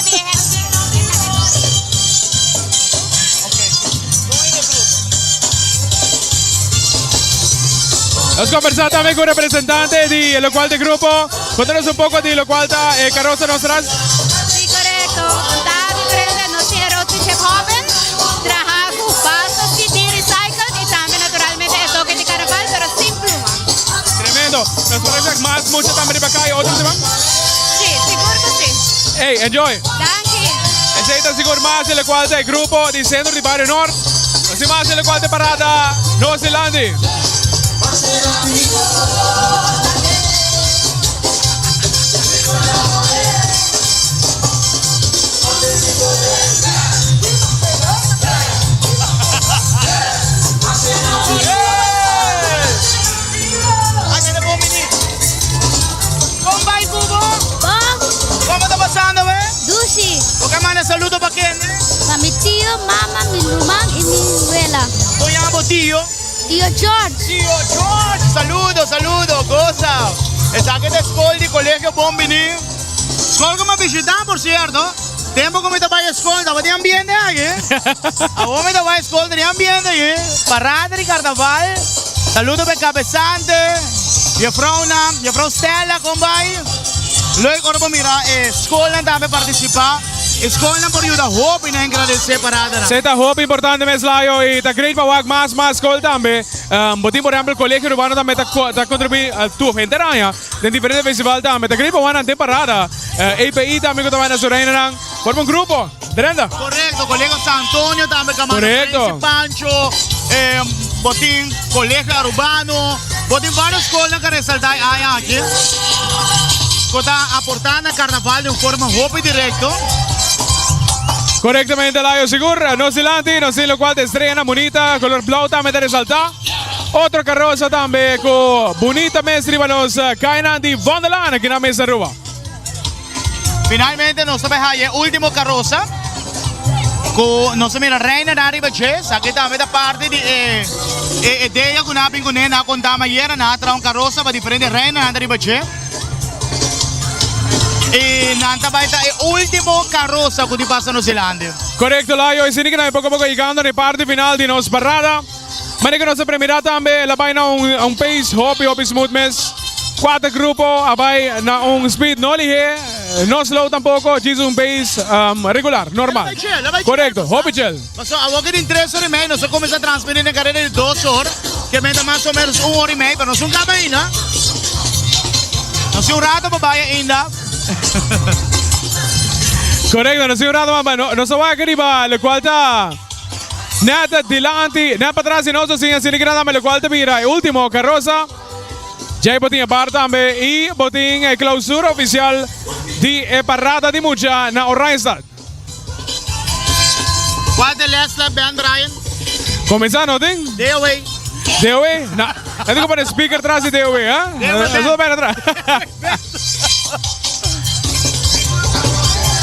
Hemos conversado también con un representante de lo cual del grupo. Cuéntanos un poco de lo cual está Carroza Nostras. Sí, correcto. Está diferente, no tiene rotos que joven. Trabajo, pasos y de recycle. Y también naturalmente el toque de carnaval, pero sin pluma. Tremendo. Nos parece más mucho también para acá y otros demás. Sí, seguro que sí. Hey, enjoy. Danke. Aceita seguro más de lo cual del grupo de centro de Barrio Norte. Así más de lo cual de parada Nueva Zelanda. ¿Cómo está pasando, ve? Dushi. ¿Por manda saludo para quién? Para mi tío, mamá, mi hermano y mi abuela. ¿Cómo llama tío? Tío George. Tío George. Saludo, goza. Está que de escola de colegio Bombini. Escola que me visitan, por cierto. Tempo que me estaba a escola, estaba de ambiente aquí. A vos me estaba a escola, tenía ambiente aquí. Parada de carnaval. Saludo para Cabezante. Je vrouw Stella, kom bij. Leuk om mira, escola também participar. Escola por ayuda hoop in enkele de separada. Zeta hoop importante mes layo y ta great para más escola también. Botín por ejemplo el colegio urbano también ta contribuir a tu gente raya. De diferentes festival también. Ta great para una temporada. EPI también que también es reina. Forma un grupo. Brenda. Correcto, colegio San Antonio también que correcto. Pancho. Botín colegio urbano. Botín varias escolas que resaltar aquí. Que está aportando al carnaval de una forma hoop y directo. Correctamente, Layo seguro. No Zelanti, no sé lo cual te estrena bonita, color blau también te resalta. Otra carroza también con bonita mesa arriba nos caen de Vondelan aquí en la mesa arriba. Finalmente nos vemos ahí, último carroza. Con, no se mira, Reina Nari Chess. Aquí también da parte de ella con una pingunena con dama ayer, nada trae un carroza para diferentes reinas Nari Chess. Y nanta baita el último carroza que pasa en Nueva Zelanda. Correcto, Layo. Y sigue poco a poco llegando en la parte final de nos parada. Manejo nos premiará también la vaina un pace hopi smooth mes. 4 grupos, abay na un speed no lige, no slow tampoco, es un pace regular, normal. Correcto, hopi chill. Pasó a vos que en 3 horas y media, nosotros comenzamos a transmitir en carrera de 2 horas, que mete más o menos 1 hora y media, pero no es un cabaña. No es un rato para vaya inda. Correcto, no es un rato más, no se va a querer, lo cual está nada delante, nada para atrás y no se sigue sin nada, lo cual te mira, el último carroza. Ya botín aparte también y botín clausura oficial de parada de mucha na Oranje-stad. ¿Cuál de last lap band, Ryan? Comenzando, ¿ting? DOA. DOA? No, te digo para el speaker atrás de DOA, ¿ah? Eso ven atrás.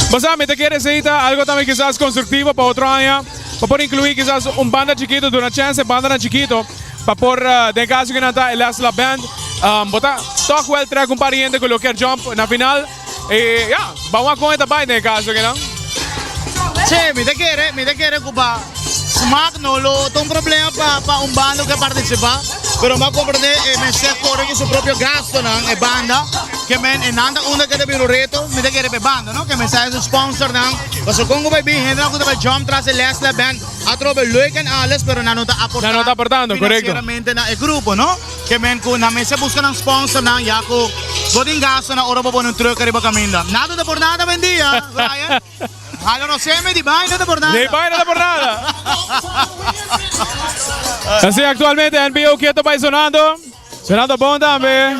Vos sabes, te quieres decir algo también quizás constructivo para otro año, para poder incluir quizás un banda chiquito, de una chance banda chiquito, para por de caso que no está el last lap band. Bota, talk well track kung pariente ko look jump na final. Yeah, bawa ko ito ba ne kaso que não? Sì, mi te quiere Cuba. Smack no lo un problema pa un bando che partecipa, però ma comprende me se corre su proprio gasto nan e banda che men e nanda una che deve un reto, mi te quiere pe banda, no? Che me sai su sponsor nan. Paso Congo vai bien, henna ko deve jump tras el last band. A trove leuk en alles, pero na nota portando, correcto. Financieramente na el grupo, no? Che men ko na me se buscan un sponsor nan ya ko godin gasto na ora po un truck arriba caminda. Nada de por nada vendía, Brian. Allora non siamo di vaina de por nada. Di vaina de por nada. Así actualmente NBO quieto vai sonando bom também.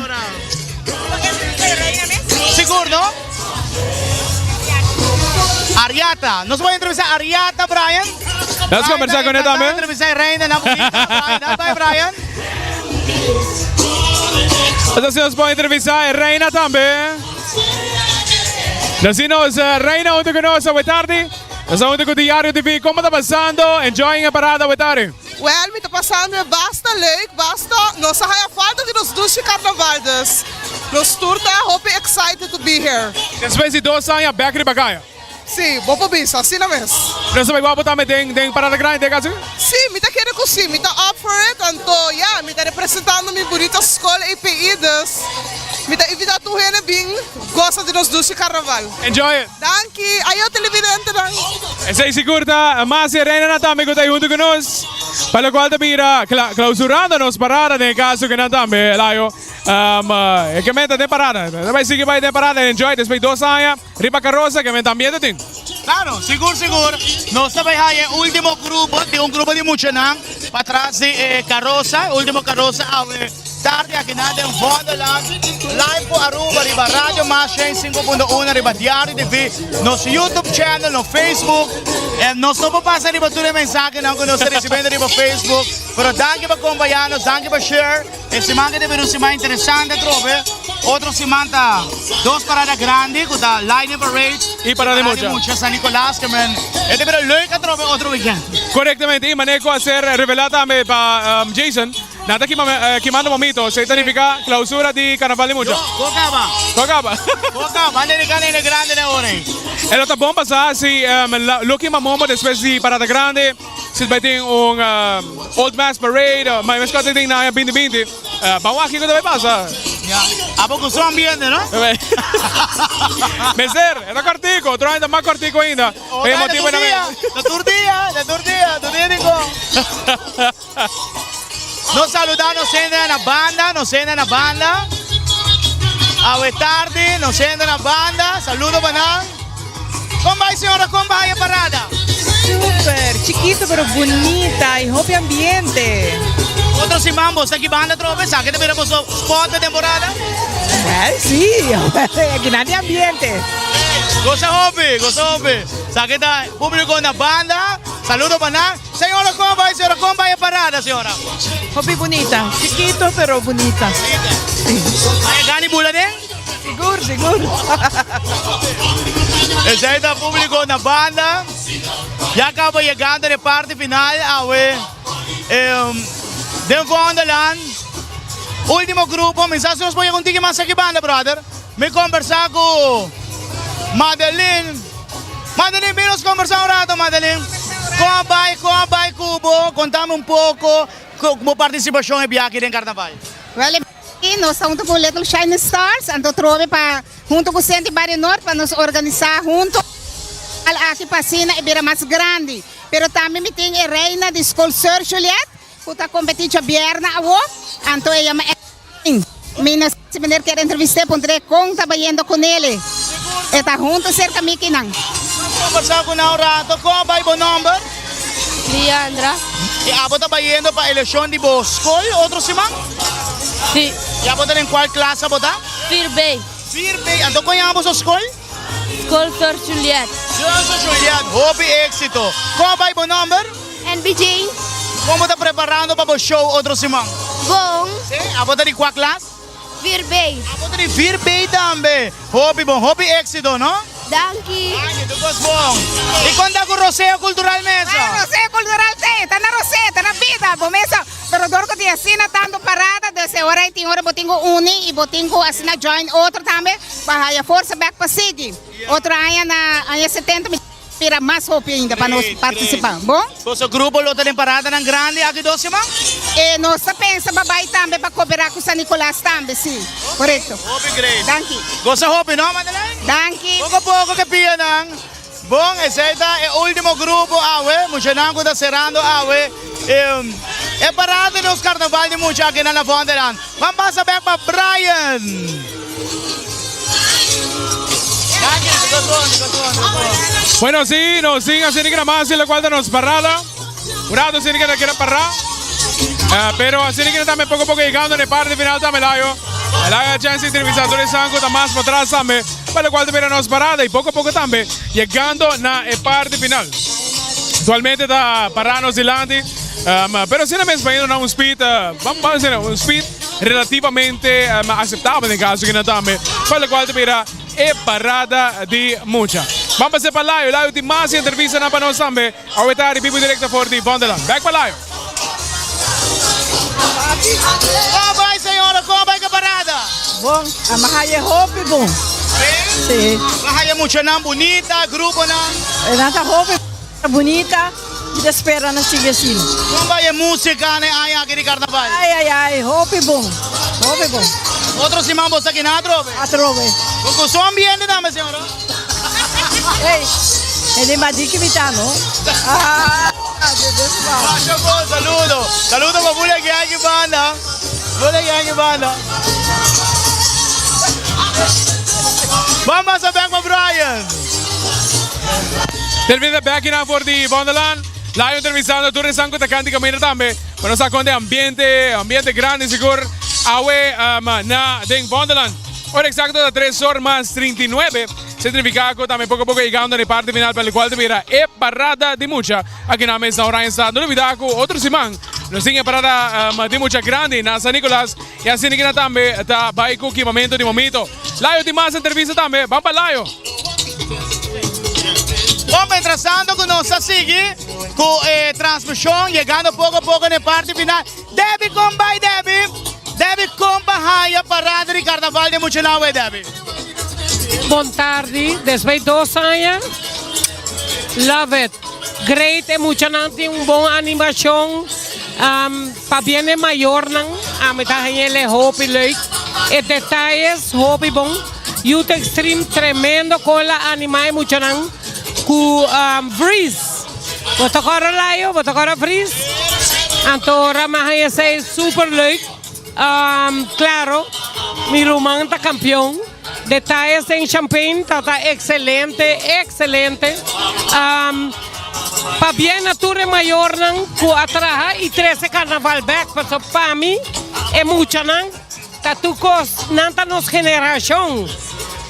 Seguro, no? Ariata, nos voy a entrevistar a Ariata, Brian. Vamos conversar con él también. Entrevistar a Reina, na bonita, Brian. Entonces nos puede entrevistar a Reina también. Assim nós, Reina, junto conosco, boa tarde. Nós estamos com o Diário TV. Como está passando? Enjoying a parada, boa tarde. Well, me está passando basta leuk, basta. Nossa raia falta de nos duas carnavaldas. Nos turta, hope excited to be here. Depois de 2 anos, back de Bagaia. Sim, bom para isso, assim não é. Nós vamos botar tem parada grande, caso? Sim, me está querendo que sim, me está up for it, então, yeah, me está representando minha bonita escola IPIdas. Me está invitando a gente bem, gosta de nos duas carnaval. Enjoy it. Dank je, aí o televidente dan. Sei segura, mas a Reina não também está junto conosco. Para o qual te mira, clausurando nos parada, no caso que não também, Laio. É que mente tem parada, vai seguir vai ter parada, enjoy, depois 2 anos, riba carroça, que também tem. Claro, seguro. Nós também é o último grupo, de um grupo de Muchanang, para trás de carroça, último carroça, tarde aqui nada em Wonderland, live po Aruba, riba Radio Mashen 5.1, riba Diário TV, nosso YouTube channel, no Facebook, nós não passa riba tudo mensagem não que nós recebendo riba Facebook, pero danke para acompanhar-nos, danke para share, esse manca deve ser mais interessante, trove, outro se manta 2 paradas grandes, com a Line Parade e parada de Mucha San Nicolás, que men, é de ver leuk trove outro weekend. Correctamente, e maneco a ser revelada para Jason. Nada que manda momento, se tanifica clausura di Carnaval de Mucha. Tocaba, manda de canine grande na hora. Ela tá bom passar se Lucky Mamomo depois de parada grande, se vai ter Old Mass Parade, mas mesmo que tem na 2020, vamos aqui que vai passar. A pouco só ambiente, não? Meser, era cortico, outro ainda mais cortico ainda. É motivo da turdia, digo. Nos saludamos, nos senten na banda. Boa tarde, nos senten na banda. Saludo para como vai, senhora? Como vai a parada? Super, chiquito pero bonita e hope ambiente. Outro si mambo, está aqui banda trove, sabe que teremos spot de temporada? Sí, aquí nadie ambiente. Goza hope. Sabe que está público na banda. Saludo para senhora, como vai, a parada, senhora? Hope bonita, chiquito pero bonita. Hay gani bula din? Seguro. Esse aí está público na banda. Já acaba chegando na parte final. De Wonderland. Último grupo. Mensagem nos põe contigo mais aqui banda, brother. Me conversar com Madeline. Madeline, vem nos conversar um rato, Madeline. Como vai, Cubo? Contame pouco como participação é aqui em Carnaval. Well, nós estamos com o Little Shine Stars, então trouxe para junto com o Centro Barrio Norte para nos organizar junto. Aqui para cima é bem mais grande, pero também tem a reina de Escola Sir Juliette, que está competindo bierna então ela é Minas, se me quer entrevistar, pondré com trabalhando com ele. Está junto cerca de mim. Conversar com um rato, qual vai o nome? Leandra. E a está trabalhando para a eleição de Bosco, outro semana? Sim. E a está em qual classe a botar? Firbay. Então conhecemos a escola? Escola Sir Juliette. Sir Juliette, hope êxito. Qual vai o nome? NBJ. Como está preparando para o show outro semana? Bom. Sim, a botar em qual classe? Firbay. A botar em Firbay também. Hope êxito, não? Danke. Tu gosto bom. E quando com o Roseio Cultural mesmo? Roseio Cultural tem, está na Roseta, na vida, bom mesmo. moderador que te assina tanto parada, dessa hora e tem hora botingo uni e botingo assina join outro também, para a força back para seguir. Outro aí na 70 para mais roupa ainda para nós participar, bom? O grupo lota de parada na grande aqui doce, mano? E nós pensa babai também para cooperar com São Nicolás também, sim. Correto. Hope great. Danke. Gosta hope, não, Madeleine? Danke. Pouco a pouco que pia nang. Bom, esse é o último grupo, awe, Muchanango da Serrando, awe. É parada nos carnaval de Mucha aqui na Vondeland. Vamos passar back para Brian. Bueno, sí, nos siguen haciendo que más en la cual nos parrada. Jurado sin que no quiera parrar. Pero así que también poco a poco llegando en el parte final también la chance de entrevistadores sanco más para atrás también. Para lo cual también nos parada y poco a poco también llegando en el parte final. Actualmente está parando delante. Pero si no me esperando un speed, vamos a decir un speed relativamente aceptable en caso que no también. Para lo cual también é parada de Mucha. Vamos a hacer para Laio. Laio tem mais entrevista na para nós também. Ao estar em vivo direto for de Vondeland. Back para Laio. Como vai, senhora? Como vai que parada? Bom, a Mahaia Hope, bom. Sim. Mahaia Mucha não bonita, grupo não. Nata Hope bonita. E espera na siga assim. Como vai a música, né? Ai, aqui de carnaval. Ai, Hope bom. Hope bom. Outro simão você aqui na trove? A trove. Com som ambiente também, senhora? Ei, ele me diz que me tá, não? Saludo. Saludo para Bulha que hay que banda. Bulha que hay que banda. Vamos a ver com Brian. Termina back na for de Vondeland. Laio entrevistando Torre Sanco da Canti Camino também. Para nós conte ambiente grande seguro. Awe na den Vondeland. Ora exacto da 3 horas más 39. Certificado também pouco a pouco chegando na parte final para o qual terá é parada de Mucha aqui na mesa Orion está. Não olvidar com outro simão. Nós temos parada de Mucha grande na São Nicolás e assim que também está vai com equipamento de momento. Laio tem mais entrevista também. Vamos para Laio. Vamos entrando com nossa sigue com transmissão chegando pouco a pouco na parte final. Debbie combai Debbie compa haia parada de carnaval de Mucha não é Debbie. Boa tarde, desde 2 anos. Love it. Great, é muito nanti, boa animação. Para bem maior, a metade ele é hope leuk. E detalhes, hope bom. Youth Extreme tremendo com a animai muito nan. Com Freeze. Bota agora Laio, bota agora Freeze. Antora, mas é super leuk. Claro, mi Román está campeón. Detalles en Champagne está excelente. Para bien nature mayor ku atraja y 13 carnaval back, pero para mí es mucho tatucos nanta nos generación.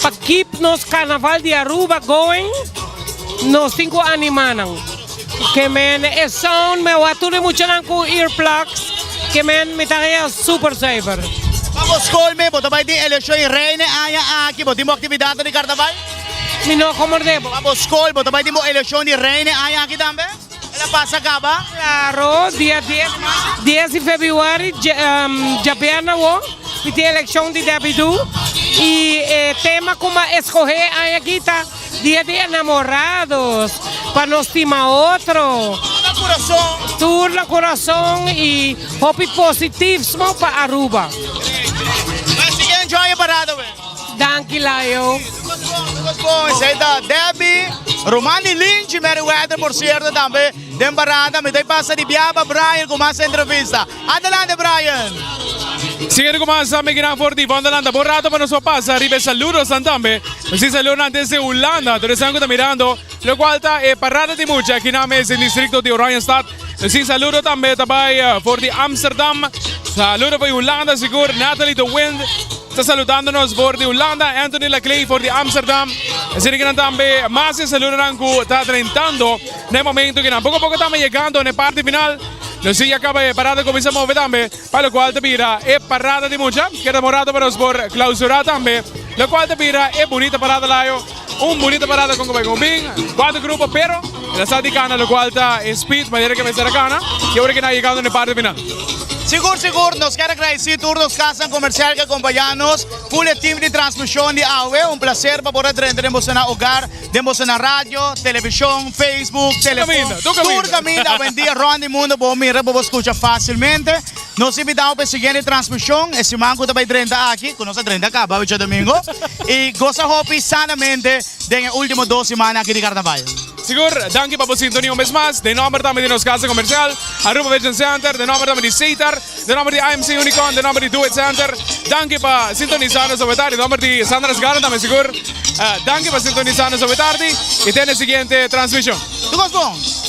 Para keep nos carnaval de Aruba going, nos 5 animanan. Que men es sound me wature mucho con earplugs. Que men me tareia super saver. Vamos colme, bota vai de eleição em reine aya aqui, botimos atividade de carnaval. Mi no como debo. Vamos colme, bota vai de eleição de reine aya aqui também. Ela passa acaba. Claro, dia 10 de fevereiro, Japiana wo, tem eleição de Dabidu e tema como escolher aya aqui tá dia de enamorados para nos estimar outro. Tour la corazón y hope positivismo para Aruba. Enjoy a parada, velho. Danke, Laio. Esse aí da Debbie, Romani Lynch, Meriwether, por certo, também. Dem parada, me dei passa de Biaba, Brian, com mais entrevista. Adelante, Brian. Sigue com mais a Miguel Forti, Vondeland, borrado para nosso passa, arriba saludos también. Nos saludan desde Holanda, Torre Sanco está mirando, lo cual está parada de Mucha, aquí en el distrito de Oranienstad. Nos saludo también por de Amsterdam, saludo para Holanda, seguro, Natalie de Wind, está saludándonos por de Holanda, Anthony Laclay por de Amsterdam. Así que también más saludan que está trentando en el momento que poco a poco estamos llegando en la parte final. Nos sigue acaba de parada, comenzamos a ver también, para lo cual te mira, es parada de Mucha, que demorado para nos por clausurar también, lo cual te mira, es bonita parada Laio, un bonita parada con Bing, 4 grupos, pero la Saticana, lo cual está speed, manera que me será cana, y ahora que no ha llegado en la parte final. Seguro, nos quero agradecer todos os casas comerciais que acompanham-nos, full time de transmissão de AUE, um prazer para poder temos na hogar, temos na rádio, televisão, Facebook, telefone, todo caminho, bom dia, around the mundo, bom mira, bom escutar facilmente. Nos invitamos para a seguinte transmissão, esse manco também 30 aqui, com nossa 30 cá, para o domingo, e gosta hopi sanamente de último 2 semanas aqui de Carnaval. Seguro, danke para a sintonia vez mais. De nome também de nossa casa comercial, Aruba Vision Center, de nome também de Seitar, de nome de IMC Unicorn, de nome de Do It Center. Danke para sintonizar-nos sobre tarde, de nome de Sandra Sgara também seguro. Danke para sintonizar-nos sobre tarde e tem a seguinte transmissão. Tu gostou?